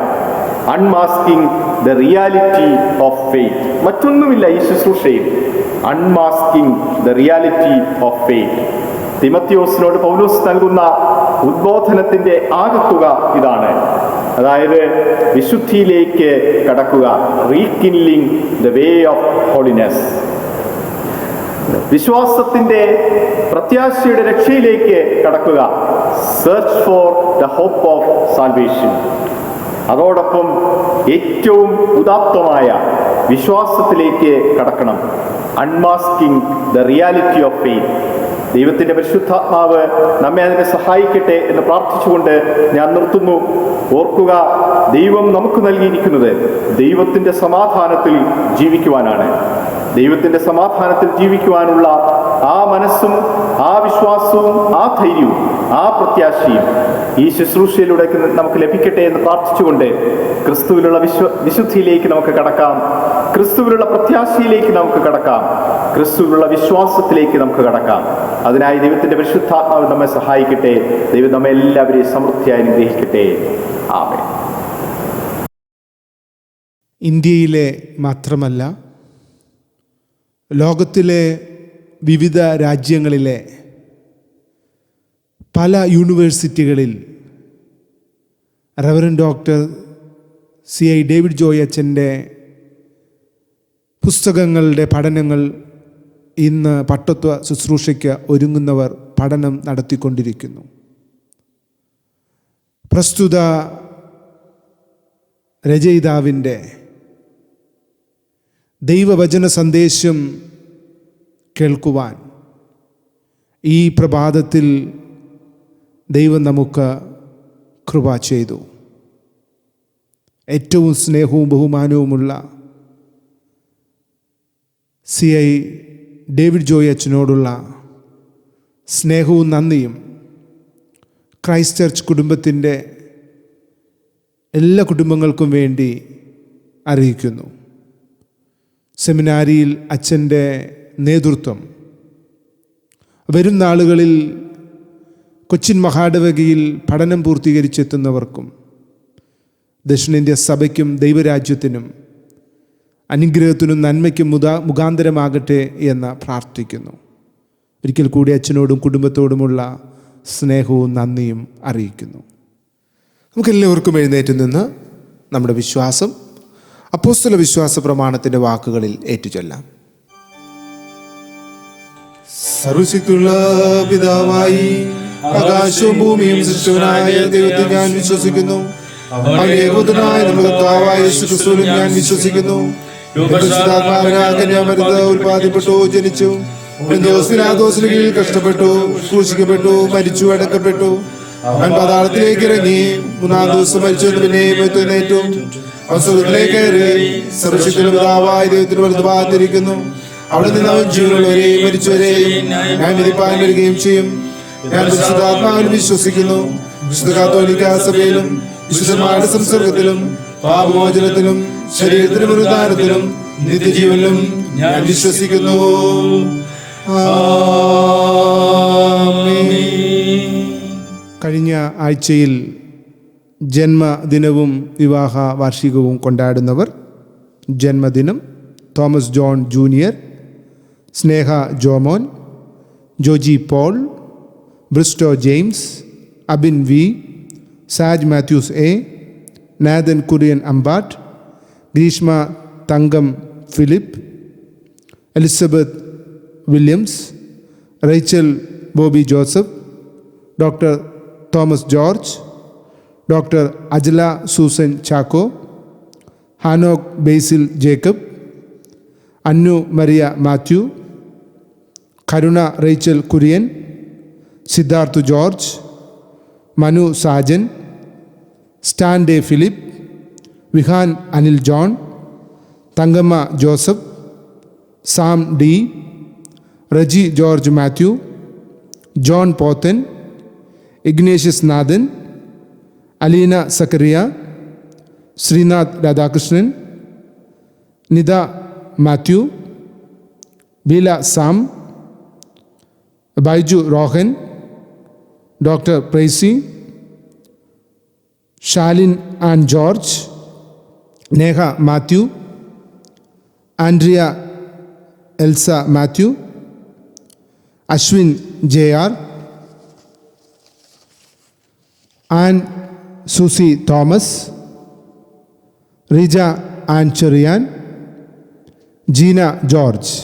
Unmasking the reality of faith. മറ്റൊന്നുമില്ല ഈ ശുശ്രൂഷയിൽ. Unmasking the reality of faith. തിമത്തിയോസിനോട് പൗലോസ് നൽകുന്ന ഉദ്ബോധനത്തിന്റെ ആകത്തുക ഇതാണ്. അതായത് വിശുദ്ധിയിലേക്ക് കടക്കുക, rekindling the way of holiness. വിശ്വാസത്തിന്റെ പ്രത്യാശയുടെ രക്ഷയിലേക്ക് കടക്കുക, search for the hope of salvation. അതോടൊപ്പം ഏറ്റവും ഉദാത്തമായ വിശ്വാസത്തിലേക്ക് കടക്കണം, unmasking the reality of faith. ദൈവത്തിന്റെ പരിശുദ്ധാത്മാവ് നമ്മെ അതിനെ സഹായിക്കട്ടെ എന്ന് പ്രാർത്ഥിച്ചുകൊണ്ട് ഞാൻ നിർത്തുന്നു. ഓർക്കുക, ദൈവം നമുക്ക് നൽകിയിരിക്കുന്നത് ദൈവത്തിന്റെ സമാധാനത്തിൽ ജീവിക്കുവാനാണ്. ദൈവത്തിന്റെ സമാധാനത്തിൽ ജീവിക്കുവാനുള്ള ആ മനസ്സും ആ വിശ്വാസവും ആ ധൈര്യവും ആ പ്രത്യാശയും ഈ ശുശ്രൂഷയിലൂടെ നമുക്ക് ലഭിക്കട്ടെ എന്ന് പ്രാർത്ഥിച്ചുകൊണ്ട് ക്രിസ്തുവിലുള്ള വിശുദ്ധിയിലേക്ക് നമുക്ക് കടക്കാം, ക്രിസ്തുവിലുള്ള പ്രത്യാശയിലേക്ക് നമുക്ക് കടക്കാം, ക്രിസ്തുവിലുള്ള വിശ്വാസത്തിലേക്ക് നമുക്ക് കടക്കാം. അതിനായി ദൈവത്തിന്റെ പരിശുദ്ധാത്മാവ് നമ്മെ സഹായിക്കട്ടെ. ദൈവം നമ്മെ എല്ലാവരെയും സമൃദ്ധിയായി അനുഗ്രഹിക്കട്ടെ. ആമേൻ. ഇന്ത്യയിലെ മാത്രമല്ല, ലോകത്തിലെ വിവിധ രാജ്യങ്ങളിലെ പല യൂണിവേഴ്സിറ്റികളിൽ reverend doctor CI David Joy അച്ഛൻ്റെ പുസ്തകങ്ങളുടെ പഠനങ്ങൾ ഇന്ന് പട്ടത്വ ശുശ്രൂഷയ്ക്ക് ഒരുങ്ങുന്നവർ പഠനം നടത്തിക്കൊണ്ടിരിക്കുന്നു. പ്രസ്തുത രചയിതാവിൻ്റെ ദൈവവചന സന്ദേശം കേൾക്കുവാൻ ഈ പ്രഭാതത്തിൽ ദൈവം നമുക്ക് കൃപ ചെയ്തു. ഏറ്റവും സ്നേഹവും ബഹുമാനവുമുള്ള CI ഡേവിഡ് ജോയ് അച്ഛനോടുള്ള സ്നേഹവും നന്ദിയും ക്രൈസ്റ്റ് ചർച്ച് കുടുംബത്തിൻ്റെ എല്ലാ കുടുംബങ്ങൾക്കും വേണ്ടി അറിയിക്കുന്നു. സെമിനാരിയിൽ അച്ഛൻ്റെ നേതൃത്വം വരും നാളുകളിൽ കൊച്ചിൻ മഹാടവകയിൽ പഠനം പൂർത്തീകരിച്ചെത്തുന്നവർക്കും ദക്ഷിണേന്ത്യ സഭയ്ക്കും ദൈവരാജ്യത്തിനും അനുഗ്രഹത്തിനും നന്മയ്ക്കും മുഖാന്തരമാകട്ടെ എന്ന് പ്രാർത്ഥിക്കുന്നു. ഒരിക്കൽ കൂടി അച്ഛനോടും കുടുംബത്തോടുമുള്ള സ്നേഹവും നന്ദിയും അറിയിക്കുന്നു. നമുക്കെല്ലാവർക്കും എഴുന്നേറ്റ് നിന്ന് നമ്മുടെ വിശ്വാസം അപ്പോസ്തല വിശ്വാസ പ്രമാണത്തിൻ്റെ വാക്കുകളിൽ ഏറ്റുചൊല്ലാം. സർവശക്തിയുള്ള പിതാവായി ആകാശവും ഭൂമിയും സൃഷ്ടിച്ചവനായ ദൈവത്തെ ഞാൻ വിശ്വസിക്കുന്നു. അവന്റെ ഏകപുത്രനായ നമ്മുടെ കർത്താവായ യേശുക്രിസ്തുവിൽ ഞാൻ വിശ്വസിക്കുന്നു. ഉൽപാദിപ്പെട്ടു, ജനിച്ചു, പിലാത്തോസിന് കീഴിൽ കഷ്ടപ്പെട്ടു, ക്രൂശിക്കപ്പെട്ടു, മരിച്ചു, അടക്കപ്പെട്ടു. അവൻ പാതാളത്തിലേക്ക് ഇറങ്ങി, മൂന്നാം ദിവസം മരിച്ചു, പിന്നെ എഴുന്നേറ്റു, സ്വർഗ്ഗത്തിലേക്ക് കയറി, സർവശക്തിയുള്ള പിതാവായ ദൈവത്തിന് വലത്തുഭാഗത്തിരിക്കുന്നു. അവിടെ നിന്ന് അവൻ ജീവനുള്ളവരെയും മരിച്ചവരെയും ഞാൻ വിധിപ്പാൻ വരികയും ചെയ്യും. ഞാൻ പരിശുദ്ധാത്മാവിൽ വിശ്വസിക്കുന്നു. വിശുദ്ധ കത്തോലിക്കാ സഭയിലും വിശുദ്ധന്മാരുടെ സംസർഗത്തിലും പാപമോചനത്തിലും ശരീരത്തിനും ഉദ്ധാരത്തിലും നിത്യജീവനിലും ഞാൻ വിശ്വസിക്കുന്നു. കഴിഞ്ഞ ആഴ്ചയിൽ ജന്മദിനവും വിവാഹ വാർഷികവും കൊണ്ടാടുന്നവർ ജന്മദിനം Thomas John junior, Sneha Jomon, Joji Paul, Bristo James, Abin V, Saj Mathews A, Nathan Kurian Ambattu, Greeshma Thankam Philip, Elizabeth Williams, Rachel Bobby Joseph, doctor Thomas George, doctor Ajala Susan Chacko, Hanok Basil Jacob, Annu Maria Mathew, Karuna Rachel Kurian, Siddharth George, Manu Sajan, Stan De Philip, Vihan Anil John, Thankamma Joseph, Sam D, Reji George Mathew, John Pothen, Ignatius Nathan, Aleena Sakkariya, Sreenath Radhakrishnan, Nita Mathew, Beela Sam, Baiju Rohan, doctor Prisy, Shalin Ann George, Neha Mathew, Andrea Elsa Mathew, Ashwin J R, Ann Susie Thomas, Rija Ann Cherian, Jeena George.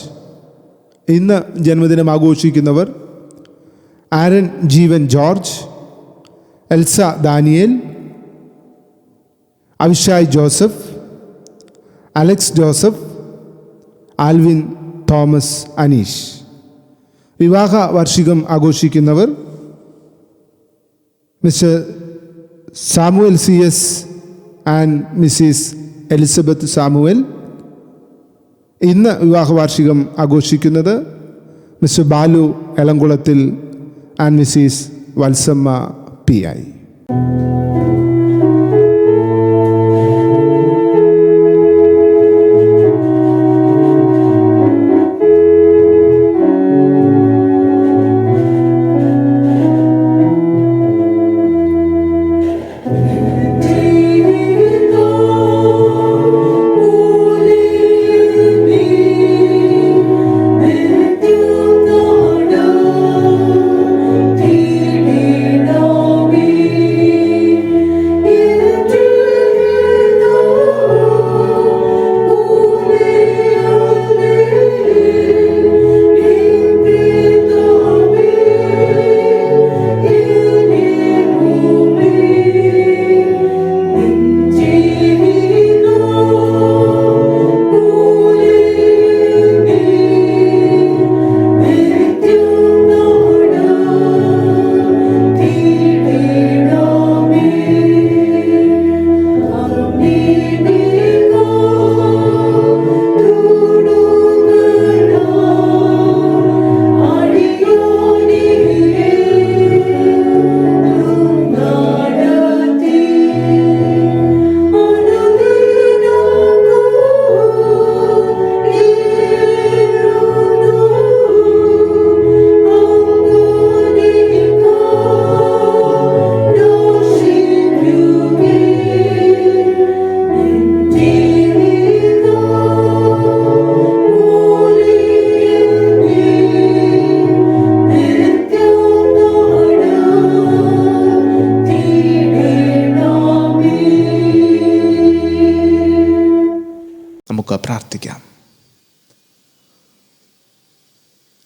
ഇന്ന് ജന്മദിനം ആഘോഷിക്കുന്നവർ Aaron Jeevan George, Elsa Daniel, Avishai Joseph, Alex Joseph, Alvin Thomas Aneesh. വിവാഹ വാർഷികം ആഘോഷിക്കുന്നവർ Mr Samuel CS and Mrs Elizabeth Samuel. ഇന്ന് വിവാഹ വാർഷികം ആഘോഷിക്കുന്നത് മിസ്റ്റർ ബാലു എളംകുളത്തിൽ and Mrs Valsamma PI. Amen. പ്രാർത്ഥിക്കാം.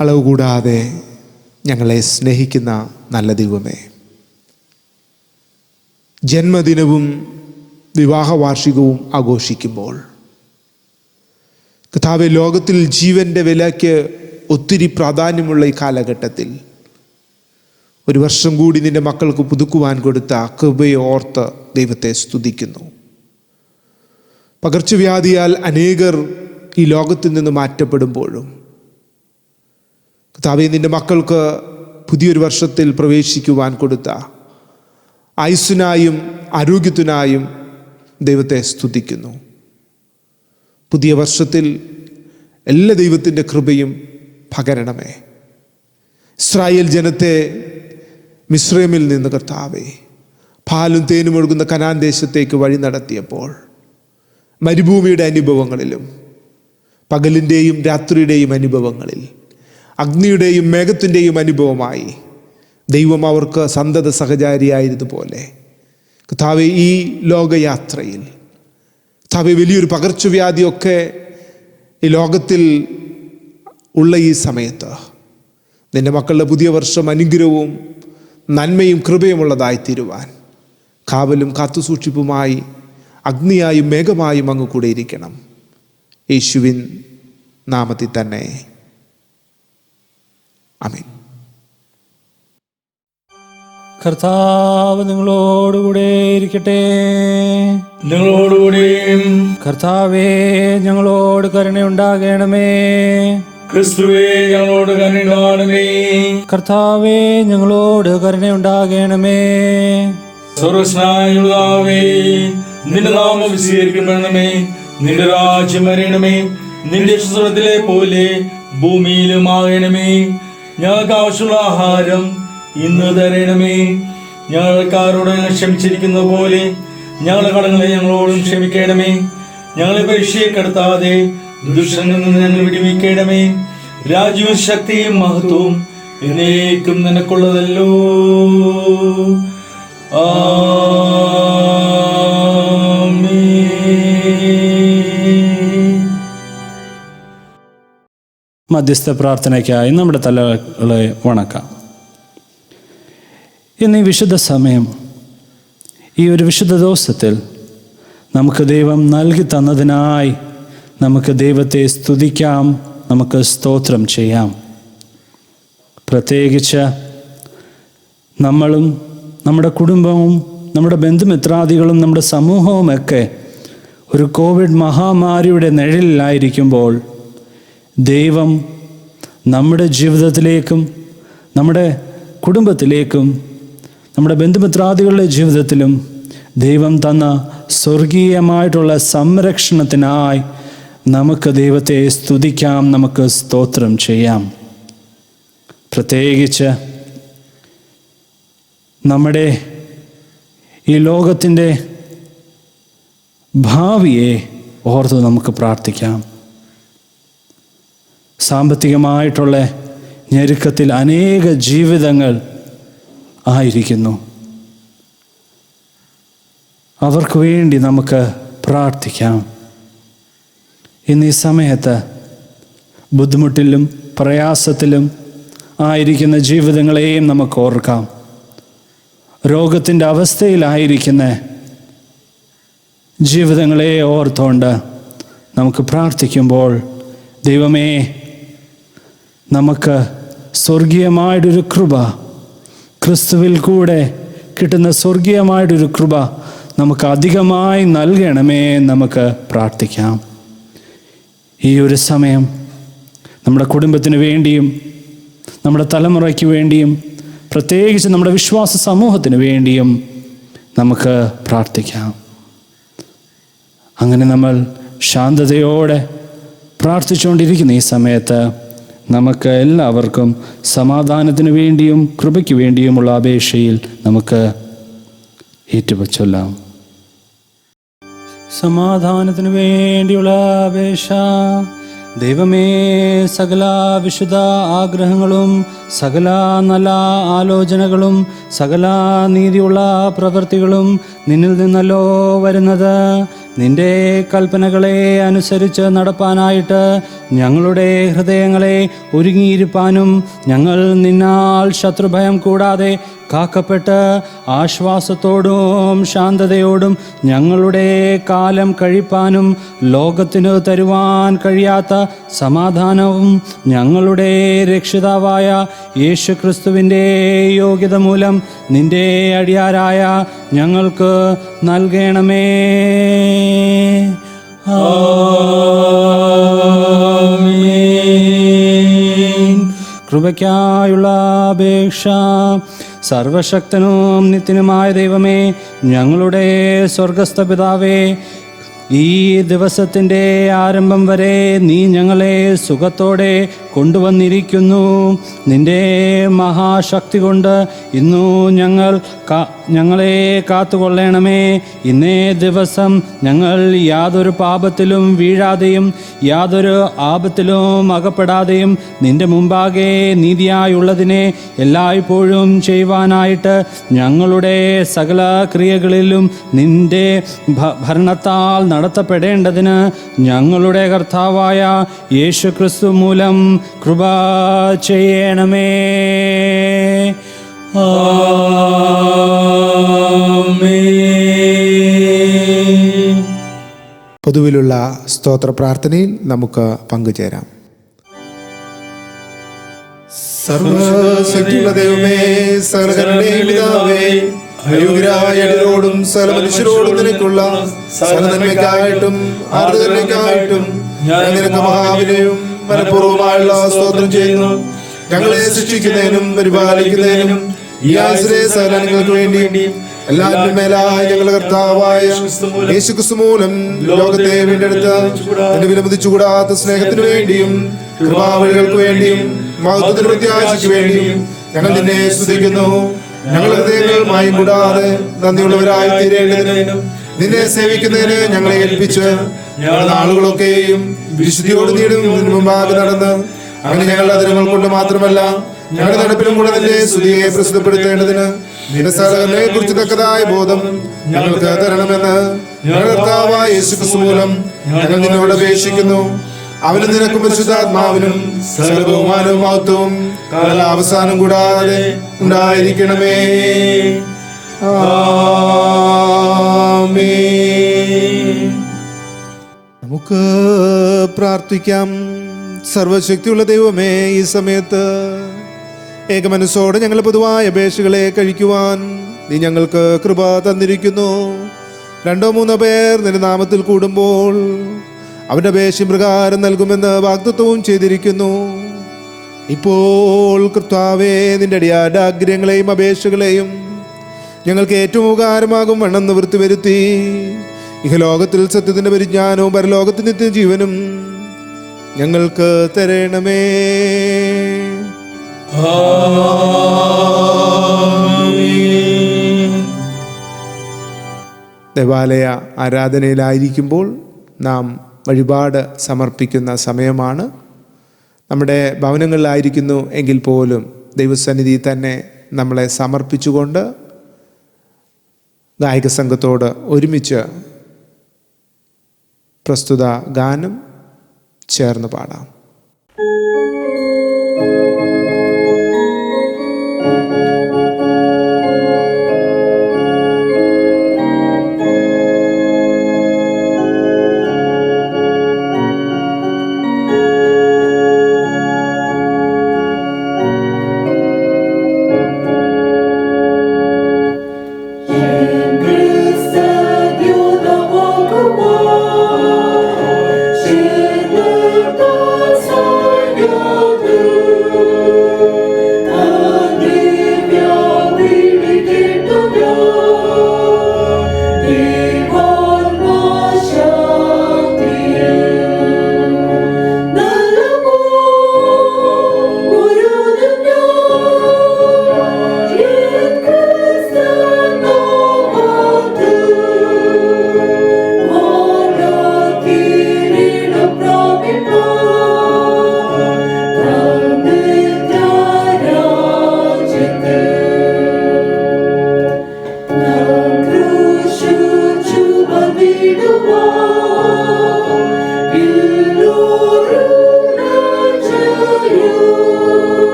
അളവ് കൂടാതെ ഞങ്ങളെ സ്നേഹിക്കുന്ന നല്ല ദൈവമേ, ജന്മദിനവും വിവാഹ വാർഷികവും ആഘോഷിക്കുമ്പോൾ കർത്താവേ, ലോകത്തിൽ ജീവൻ്റെ വിലയ്ക്ക് ഒത്തിരി പ്രാധാന്യമുള്ള ഈ കാലഘട്ടത്തിൽ ഒരു വർഷം കൂടി നിൻ്റെ മക്കൾക്ക് പുതുക്കുവാൻ കൊടുത്ത കൃപയെ ഓർത്ത് ദൈവത്തെ സ്തുതിക്കുന്നു. പകർച്ചവ്യാധിയാൽ അനേകർ ഈ ലോകത്തിൽ നിന്ന് മാറ്റപ്പെടുമ്പോഴും കർത്താവേ, നിൻ്റെ മക്കൾക്ക് പുതിയൊരു വർഷത്തിൽ പ്രവേശിക്കുവാൻ കൊടുത്ത ആയുസ്സിനായും ആരോഗ്യത്തിനായും ദൈവത്തെ സ്തുതിക്കുന്നു. പുതിയ വർഷത്തിൽ എല്ലാ ദൈവത്തിൻ്റെ കൃപയും പകരണമേ. ഇസ്രായേൽ ജനത്തെ മിസ്രൈമിൽ നിന്ന് കർത്താവേ, പാലും തേനും ഒഴുകുന്ന കനാൻ ദേശത്തേക്ക് വഴി നടത്തിയപ്പോൾ മരുഭൂമിയുടെ അനുഭവങ്ങളിലും പകലിൻ്റെയും രാത്രിയുടെയും അനുഭവങ്ങളിൽ അഗ്നിയുടെയും മേഘത്തിൻ്റെയും അനുഭവമായി ദൈവം അവർക്ക് സന്തത സഹചാരിയായതുപോലെ കർത്താവേ, ഈ ലോകയാത്രയിൽ കർത്താവേ, വലിയൊരു പകർച്ചവ്യാധിയൊക്കെ ഈ ലോകത്തിൽ ഉള്ള ഈ സമയത്ത് നിൻ്റെ മക്കളുടെ പുതിയ വർഷം അനുഗ്രഹവും നന്മയും കൃപയുമുള്ളതായി തീരുവാൻ കാവലും കാത്തുസൂക്ഷിപ്പുമായി അഗ്നിയായും മേഘമായും അങ്ങ് കൂടെ ഇരിക്കണം. യേശുവിൻ നാമത്തിൽ തന്നെ, ആമേൻ. കർത്താവ് നിങ്ങളോടുകൂടെ ഇരിക്കട്ടെ. നിങ്ങളോടുകൂടിയും. കർത്താവേ, ഞങ്ങളോട് കരുണയുണ്ടാകണമേ. ക്രിസ്തുവേ, ഞങ്ങളോട് കരുണയുണ്ടാകണമേ. കർത്താവേ, ഞങ്ങളോട് കരുണയുണ്ടാകണമേ. സർവ്വസ്നായ പിതാവേ, നിന്റെ നാമം വിശുദ്ധീകരിക്കപ്പെടണമേ. നിന്റെ രാജ്യം വരണമേ. നിന്റെ സ്വർഗ്ഗത്തിലെ പോലെ ഭൂമിയിലും ആകണമേ. ഞങ്ങൾക്ക് ആവശ്യമുള്ള ആഹാരം ഇന്ന് തരണമേ. ഞങ്ങൾക്കാരോട് ഞങ്ങൾ ക്ഷമിച്ചിരിക്കുന്ന പോലെ ഞങ്ങളുടെ കടങ്ങളെ ഞങ്ങളോടും ക്ഷമിക്കണമേ. ഞങ്ങളെ പരീക്ഷയെ കടത്താതെ ദുഷ്ടനിൽ നിന്ന് ഞങ്ങൾ വിടുവിക്കണമേ. രാജ്യവും ശക്തിയും മഹത്വവും എന്നേക്കും നിനക്കുള്ളതല്ലോ. മധ്യസ്ഥ പ്രാർത്ഥനയ്ക്കായി നമ്മുടെ തലകളെ വണക്കാം. ഇന്ന് ഈ വിശുദ്ധ സമയം, ഈ ഒരു വിശുദ്ധ ദിവസത്തിൽ നമുക്ക് ദൈവം നൽകി തന്നതിനായി നമുക്ക് ദൈവത്തെ സ്തുതിക്കാം, നമുക്ക് സ്തോത്രം ചെയ്യാം. പ്രത്യേകിച്ച് നമ്മളും നമ്മുടെ കുടുംബവും നമ്മുടെ ബന്ധുമിത്രാദികളും നമ്മുടെ സമൂഹവുമൊക്കെ ഒരു കോവിഡ് മഹാമാരിയുടെ നിഴലിലായിരിക്കുമ്പോൾ ദൈവം നമ്മുടെ ജീവിതത്തിലേക്കും നമ്മുടെ കുടുംബത്തിലേക്കും നമ്മുടെ ബന്ധുമിത്രാദികളുടെ ജീവിതത്തിലും ദൈവം തന്ന സ്വർഗീയമായിട്ടുള്ള സംരക്ഷണത്തിനായി നമുക്ക് ദൈവത്തെ സ്തുതിക്കാം, നമുക്ക് സ്തോത്രം ചെയ്യാം. പ്രത്യേകിച്ച് നമ്മുടെ ഈ ലോകത്തിൻ്റെ ഭാവിയെ ഓർത്ത് നമുക്ക് പ്രാർത്ഥിക്കാം. സാമ്പത്തികമായിട്ടുള്ള ഞെരുക്കത്തിൽ അനേക ജീവിതങ്ങൾ ആയിരിക്കുന്നു. അവർക്ക് വേണ്ടി നമുക്ക് പ്രാർത്ഥിക്കാം. ഇന്ന് ഈ സമയത്ത് ബുദ്ധിമുട്ടിലും പ്രയാസത്തിലും ആയിരിക്കുന്ന ജീവിതങ്ങളെയും നമുക്ക് ഓർക്കാം. രോഗത്തിൻ്റെ അവസ്ഥയിലായിരിക്കുന്ന ജീവിതങ്ങളെ ഓർത്തുകൊണ്ട് നമുക്ക് പ്രാർത്ഥിക്കുമ്പോൾ, ദൈവമേ, നമുക്ക് സ്വർഗീയമായിട്ടൊരു കൃപ, ക്രിസ്തുവിൽ കൂടെ കിട്ടുന്ന സ്വർഗീയമായിട്ടൊരു കൃപ നമുക്ക് അധികമായി നൽകണമേ. നമുക്ക് പ്രാർത്ഥിക്കാം. ഈ ഒരു സമയം നമ്മുടെ കുടുംബത്തിന് വേണ്ടിയും നമ്മുടെ തലമുറയ്ക്ക് വേണ്ടിയും പ്രത്യേകിച്ച് നമ്മുടെ വിശ്വാസ സമൂഹത്തിന് വേണ്ടിയും നമുക്ക് പ്രാർത്ഥിക്കാം. അങ്ങനെ നമ്മൾ ശാന്തതയോടെ പ്രാർത്ഥിച്ചുകൊണ്ടിരിക്കുന്ന ഈ സമയത്ത് നമുക്ക് എല്ലാവർക്കും സമാധാനത്തിന് വേണ്ടിയും കൃപയ്ക്ക് വേണ്ടിയുമുള്ള അപേക്ഷയിൽ നമുക്ക് ഏറ്റുപച്ചൊല്ലാം. സമാധാനത്തിന് വേണ്ടിയുള്ള അപേക്ഷ. ദൈവമേ, സകല വിശുദ്ധ ആഗ്രഹങ്ങളും സകല നല്ല ആലോചനകളും സകല നീതിയുള്ള പ്രവൃത്തികളും നിന്നിൽ നിന്നല്ലോ വരുന്നത്. നിന്റെ കൽപ്പനകളെ അനുസരിച്ച് നടപ്പാനായിട്ട് ഞങ്ങളുടെ ഹൃദയങ്ങളെ ഒരുങ്ങിയിരിപ്പാനും ഞങ്ങൾ നിന്നാൽ ശത്രുഭയം കൂടാതെ കാക്കപ്പെട്ട് ആശ്വാസത്തോടും ശാന്തതയോടും ഞങ്ങളുടെ കാലം കഴിപ്പാനും ലോകത്തിന് തരുവാൻ കഴിയാത്ത സമാധാനവും ഞങ്ങളുടെ രക്ഷിതാവായ യേശുക്രിസ്തുവിൻ്റെ യോഗ്യത മൂലം നിന്റെ അടിയാരായ ഞങ്ങൾക്ക് നൽകണമേ. ആമേൻ. കൃപയ്ക്കായുള്ള അപേക്ഷ. സർവശക്തനും നിത്യനുമായ ദൈവമേ, ഞങ്ങളുടെ സ്വർഗസ്ഥ പിതാവേ, ഈ ദിവസത്തിൻ്റെ ആരംഭം വരെ നീ ഞങ്ങളെ സുഖത്തോടെ കൊണ്ടുവന്നിരിക്കുന്നു. നിന്റെ മഹാശക്തി കൊണ്ട് ഇന്നു ഞങ്ങളെ കാത്തുകൊള്ളണമേ. ഇന്നേ ദിവസം ഞങ്ങൾ യാതൊരു പാപത്തിലും വീഴാതെയും യാതൊരു ആപത്തിലും അകപ്പെടാതെയും നിന്റെ മുമ്പാകെ നീതിയായുള്ളതിനെ എല്ലായ്പ്പോഴും ചെയ്യുവാനായിട്ട് ഞങ്ങളുടെ സകല ക്രിയകളിലും നിന്റെ ഭരണത്താൽ നടത്തപ്പെടേണ്ടതിന് ഞങ്ങളുടെ കർത്താവായ യേശുക്രിസ്തു മൂലം കൃപ ചെയ്യണമേ. ആമേൻ. പൊതുവിലുള്ള സ്തോത്ര പ്രാർത്ഥനയിൽ നമുക്ക് പങ്കുചേരാം. സർവശക്തിയുള്ള ദൈവമേ, സകലകരുണയുടെയും പിതാവേ, അയോഗ്യരായ എളിയരോടും സകല മനുഷ്യരോടും നിനക്കുള്ള സകല നന്മയ്ക്കായിട്ടും ആർദ്രതയ്ക്കായിട്ടും ഞാൻ നിനക്ക് മഹാവിനയും മനഃപൂർവ്വമായുള്ള സ്തോത്രം ചെയ്യുന്നു. ഞങ്ങളെ സൃഷ്ടിക്കുന്നതിനും പരിപാലിക്കുന്നതിനും ഈ ആശ്രയ സകലങ്ങൾക്ക് വേണ്ടി എല്ലാവരും മേലായ ഞങ്ങളുടെ കർത്താവായ യേശുക്രിസ്തു മൂലം ലോകത്തെ വീണ്ടെടുത്ത എന്റെ വിലമതിച്ചുകൂടാത്ത സ്നേഹത്തിനു വേണ്ടിയും കൃപാവഴികൾക്ക് വേണ്ടിയും മഹത്വത്തിന് പ്രത്യാശയ്ക്ക് വേണ്ടിയും ഞങ്ങൾ നിന്നെ സ്തുതിക്കുന്നു. ഞങ്ങളുടെ ഹൃദയങ്ങൾ മായം കൂടാതെ നന്ദിയുള്ളവരായി തീരേണ്ടതിനും നിന്നെ സേവിക്കുന്നതിന് ഞങ്ങളെ ഏൽപ്പിച്ച് ഞങ്ങളുടെ നാളുകളൊക്കെയും വിശുദ്ധിയോട് നീടും മുമ്പാകെ നടന്ന് അങ്ങനെ ഞങ്ങളുടെ അതിരങ്ങൾ കൊണ്ട് മാത്രമല്ല ഞങ്ങളുടെ നടപ്പിലും കൂടെ നിന്റെ സ്തുതിയെ പ്രസിദ്ധപ്പെടുത്തേണ്ടതിന് നിന്റെ സകലനെ കുറിച്ച് തക്കതായ ബോധം ഞങ്ങൾക്ക് തരണമെന്ന് ഞങ്ങളുടെ കർത്താവായ യേശുക്രിസ്തു മൂലം ഞങ്ങൾ നിന്നോട് അപേക്ഷിക്കുന്നു. അവനും നിനക്കും പരിശുദ്ധാത്മാവിനും സകല ബഹുമാനവും മഹത്വവും കാലാവസാനം കൂടാതെ ഉണ്ടായിരിക്കണമേ. ആമേൻ. നമുക്ക് പ്രാർത്ഥിക്കാം. സർവശക്തിയുള്ള ദൈവമേ, ഈ സമയത്ത് ഏകമനസ്സോടെ ഞങ്ങൾ പൊതുവായ അപേക്ഷകളെ കഴിക്കുവാൻ നീ ഞങ്ങൾക്ക് കൃപ തന്നിരിക്കുന്നു. 2-3 പേർ നിന്റെ നാമത്തിൽ കൂടുമ്പോൾ അവന്റെ അപേക്ഷ പ്രകാരം നൽകുമെന്ന് വാഗ്ദത്തവും ചെയ്തിരിക്കുന്നു. ഇപ്പോൾ കർത്താവേ, നിന്റെ അടിയാരുടെ ആഗ്രഹങ്ങളെയും അപേക്ഷകളെയും ഞങ്ങൾക്ക് ഏറ്റവും ഉപകാരമാകും വണ്ണം നിവൃത്തി വരുത്തി ഇഹലോകത്തിൽ സത്യത്തിന്റെ പരിജ്ഞാനവും പരലോകത്തിൽ നിത്യജീവനും ഞങ്ങൾക്ക് തരണമേ. ദേവാലയ ആരാധനയിലായിരിക്കുമ്പോൾ നാം വഴിപാട് സമർപ്പിക്കുന്ന സമയമാണ്. നമ്മുടെ ഭവനങ്ങളിലായിരിക്കുന്നു എങ്കിൽ പോലും ദൈവസന്നിധി തന്നെ നമ്മളെ സമർപ്പിച്ചുകൊണ്ട് ഗായക സംഘത്തോട് ഒരുമിച്ച് പ്രസ്തുത ഗാനം ചേർന്ന് പാടാം. God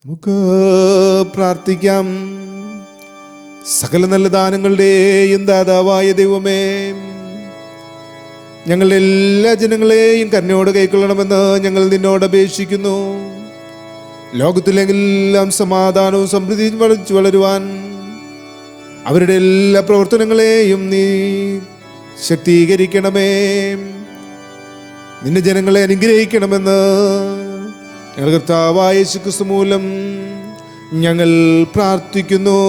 നമുക്ക് പ്രാർത്ഥിക്കാം. സകല നല്ല ദാനങ്ങളുടെയും ദാതാവായ ദൈവമേ, ഞങ്ങളുടെ എല്ലാ ജനങ്ങളെയും കരുണയോടെ കൈക്കൊള്ളണമെന്ന് ഞങ്ങൾ നിന്നോട് അപേക്ഷിക്കുന്നു. ലോകത്തിലെല്ലാം സമാധാനവും സമൃദ്ധിയും വളരുവാൻ അവരുടെ എല്ലാ പ്രവർത്തനങ്ങളെയും നീ ശക്തീകരിക്കണമേ. നിന്റെ ജനങ്ങളെ അനുഗ്രഹിക്കണമെന്ന് ഞങ്ങൾ കർത്താവായ യേശുക്രിസ്തു മൂലം ഞങ്ങൾ പ്രാർത്ഥിക്കുന്നു.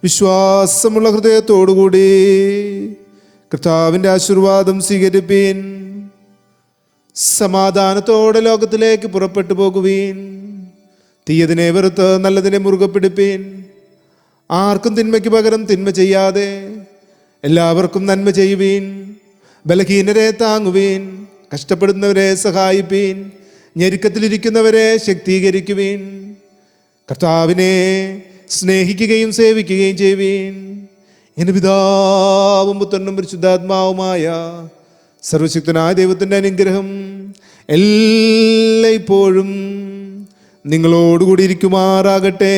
വിശ്വാസമുള്ള ഹൃദയത്തോടുകൂടി കർത്താവിൻ്റെ ആശീർവാദം സ്വീകരിപ്പീൻ. സമാധാനത്തോടെ ലോകത്തിലേക്ക് പുറപ്പെട്ടു പോകുവീൻ. തീയതിനെ വെറുത്ത് നല്ലതിനെ മുറുകെ പിടിപ്പീൻ. ആർക്കും തിന്മയ്ക്ക് പകരം തിന്മ ചെയ്യാതെ എല്ലാവർക്കും നന്മ ചെയ്യുവീൻ. ബലഹീനരെ താങ്ങുവീൻ. കഷ്ടപ്പെടുന്നവരെ സഹായിപ്പീൻ. ഞെരുക്കത്തിലിരിക്കുന്നവരെ ശക്തീകരിക്കുവീൻ. കർത്താവിനെ സ്നേഹിക്കുകയും സേവിക്കുകയും ചെയ്യുവീൻ. എൻ്റെ പിതാവും പുത്രനും പരിശുദ്ധാത്മാവുമായ സർവശക്തനായ ദൈവത്തിൻ്റെ അനുഗ്രഹം എല്ലായ്പ്പോഴും നിങ്ങളോടുകൂടി ഇരിക്കുമാറാകട്ടെ.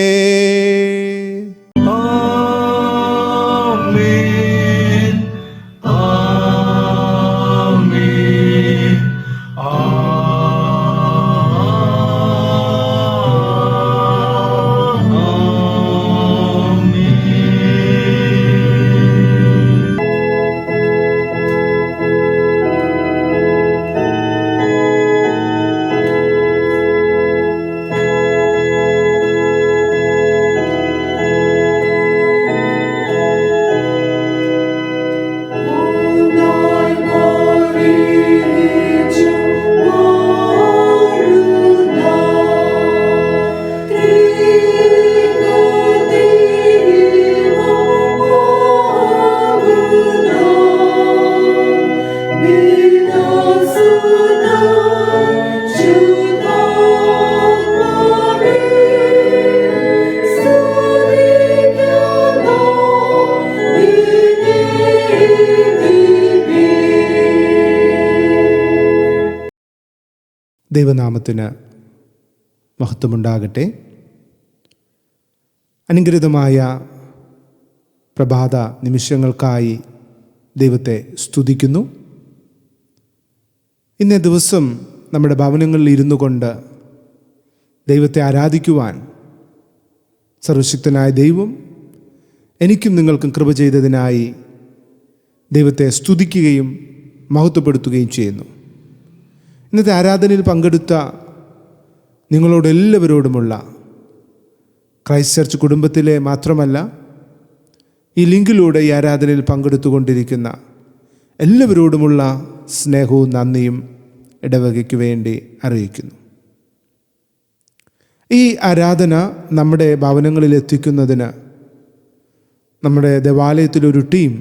ദൈവനാമത്തിന് മഹത്വമുണ്ടാകട്ടെ. അനുഗ്രഹീതമായ പ്രഭാത നിമിഷങ്ങൾക്കായി ദൈവത്തെ സ്തുതിക്കുന്നു. ഇന്നേ ദിവസം നമ്മുടെ ഭവനങ്ങളിൽ ഇരുന്നു കൊണ്ട് ദൈവത്തെ ആരാധിക്കുവാൻ സർവശക്തനായ ദൈവം എനിക്കും നിങ്ങൾക്കും കൃപ ചെയ്തതിനായി ദൈവത്തെ സ്തുതിക്കുകയും മഹത്വപ്പെടുത്തുകയും ചെയ്യുന്നു. ഇന്നത്തെ ആരാധനയിൽ പങ്കെടുത്ത നിങ്ങളോടെല്ലാവരോടുമുള്ള ക്രൈസ്റ്റ് ചർച്ച് കുടുംബത്തിലെ മാത്രമല്ല, ഈ ലിങ്കിലൂടെ ഈ ആരാധനയിൽ പങ്കെടുത്തുകൊണ്ടിരിക്കുന്ന എല്ലാവരോടുമുള്ള സ്നേഹവും നന്ദിയും ഇടവകയ്ക്ക് വേണ്ടി അറിയിക്കുന്നു. ഈ ആരാധന നമ്മുടെ ഭവനങ്ങളിൽ എത്തിക്കുന്നതിന് നമ്മുടെ ദേവാലയത്തിലൊരു ടീം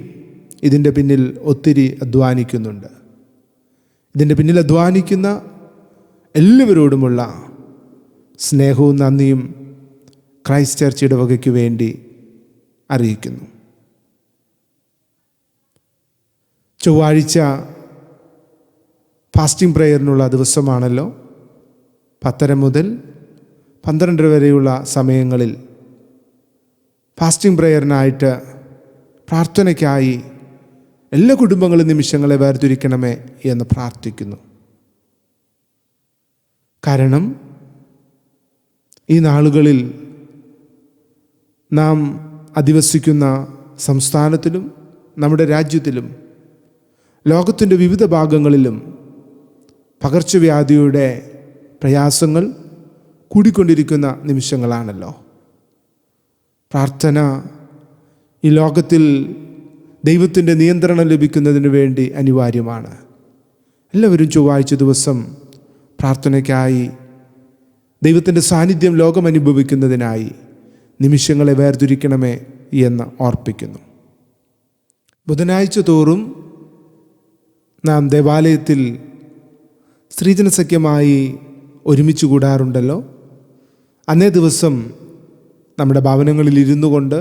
ഇതിൻ്റെ പിന്നിൽ ഒത്തിരി അധ്വാനിക്കുന്നുണ്ട്. ഇതിൻ്റെ പിന്നിൽ അധ്വാനിക്കുന്ന എല്ലാവരോടുമുള്ള സ്നേഹവും നന്ദിയും ക്രൈസ്റ്റ് ചർച്ച് ഇടവകയ്ക്ക് വേണ്ടി അറിയിക്കുന്നു. ചൊവ്വാഴ്ച ഫാസ്റ്റിംഗ് പ്രേയറിനുള്ള ദിവസമാണല്ലോ. 10:30 മുതൽ 12 വരെയുള്ള സമയങ്ങളിൽ ഫാസ്റ്റിംഗ് പ്രേയറിനായിട്ട് പ്രാർത്ഥനയ്ക്കായി എല്ലാ കുടുംബങ്ങളും നിമിഷങ്ങളെ വേർതിരിക്കണമേ എന്ന് പ്രാർത്ഥിക്കുന്നു. കാരണം ഈ നാളുകളിൽ നാം അധിവസിക്കുന്ന സംസ്ഥാനത്തിലും നമ്മുടെ രാജ്യത്തിലും ലോകത്തിൻ്റെ വിവിധ ഭാഗങ്ങളിലും പകർച്ചവ്യാധിയുടെ പ്രയാസങ്ങൾ കൂടിക്കൊണ്ടിരിക്കുന്ന നിമിഷങ്ങളാണല്ലോ. പ്രാർത്ഥന ഈ ലോകത്തിൽ ദൈവത്തിൻ്റെ നിയന്ത്രണം ലഭിക്കുന്നതിന് വേണ്ടി അനിവാര്യമാണ്. എല്ലാവരും ചൊവ്വാഴ്ച ദിവസം പ്രാർത്ഥനയ്ക്കായി, ദൈവത്തിൻ്റെ സാന്നിധ്യം ലോകം അനുഭവിക്കുന്നതിനായി നിമിഷങ്ങളെ വേർതിരിക്കണമേ എന്ന് ഓർപ്പിക്കുന്നു. ബുധനാഴ്ച തോറും നാം ദേവാലയത്തിൽ സ്ത്രീജനസഖ്യമായി ഒരുമിച്ച് കൂടാറുണ്ടല്ലോ. അന്നേ ദിവസം നമ്മുടെ ഭവനങ്ങളിൽ ഇരുന്നു കൊണ്ട്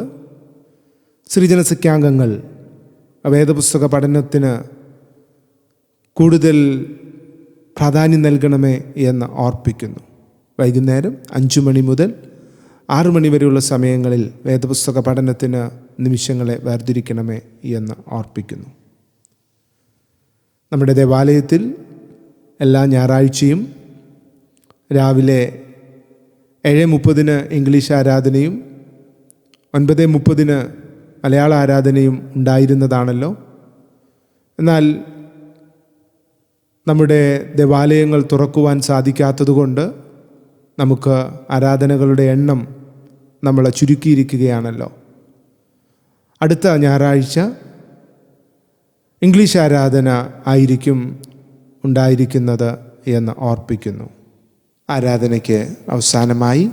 സ്ത്രീജനസഖ്യാംഗങ്ങൾ വേദപുസ്തക പഠനത്തിന് കൂടുതൽ പ്രാധാന്യം നൽകണമേ എന്ന് ഓർപ്പിക്കുന്നു. വൈകുന്നേരം 5 മണി മുതൽ 6 മണി വരെയുള്ള സമയങ്ങളിൽ വേദപുസ്തക പഠനത്തിന് നിമിഷങ്ങളെ വേർതിരിക്കണമേ എന്ന് ഓർപ്പിക്കുന്നു. നമ്മുടെ ദേവാലയത്തിൽ എല്ലാ ഞായറാഴ്ചയും രാവിലെ 7:30 ഇംഗ്ലീഷ് ആരാധനയും 9:30 മലയാള ആരാധനയും ഉണ്ടായിരുന്നതാണല്ലോ. എന്നാൽ നമ്മുടെ ദേവാലയങ്ങൾ തുറക്കുവാൻ സാധിക്കാത്തതുകൊണ്ട് നമുക്ക് ആരാധനകളുടെ എണ്ണം നമ്മൾ ചുരുക്കിയിരിക്കുകയാണല്ലോ. അടുത്ത ഞായറാഴ്ച ഇംഗ്ലീഷ് ആരാധന ആയിരിക്കും ഉണ്ടായിരിക്കുന്നത് എന്ന് ഓർപ്പിക്കുന്നു. ആരാധനയ്ക്ക് അവസാനമായി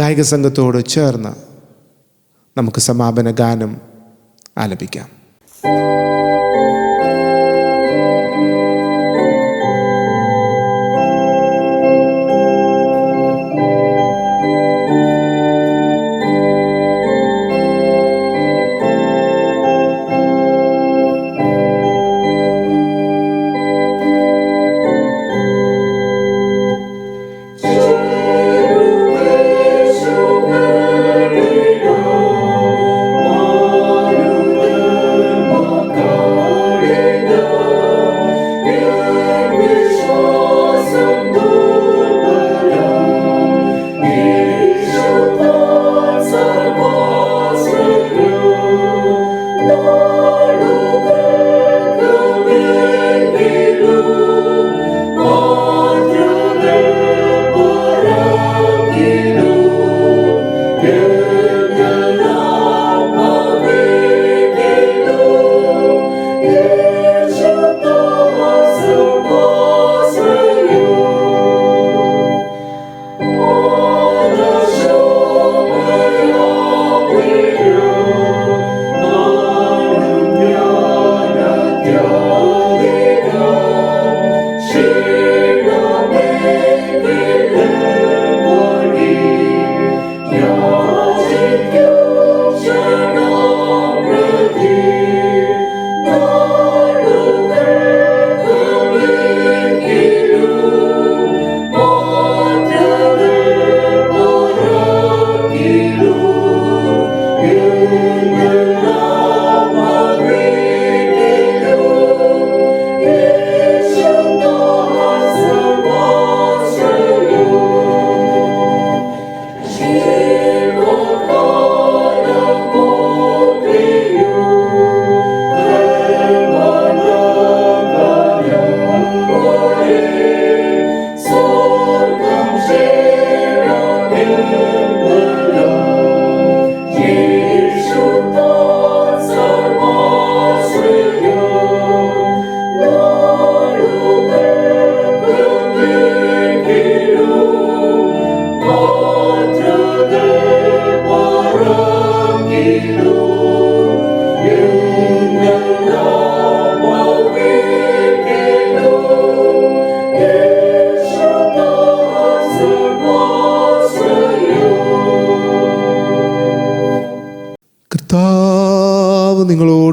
ഗായക സംഘത്തോട് ചേർന്ന് നമുക്ക് സമാപന ഗാനം ആലപിക്കാം. Oh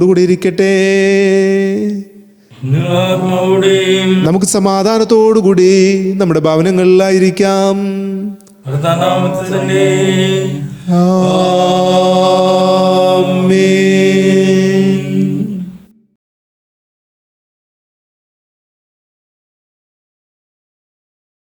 നിങ്ങളോടുകൂടി ഇരിക്കട്ടെ. നമുക്ക് സമാധാനത്തോടുകൂടി നമ്മുടെ ഭവനങ്ങളിലായിരിക്കാം. കർത്താവിന്റെ നാമത്തിൽ തന്നെ ആമേൻ.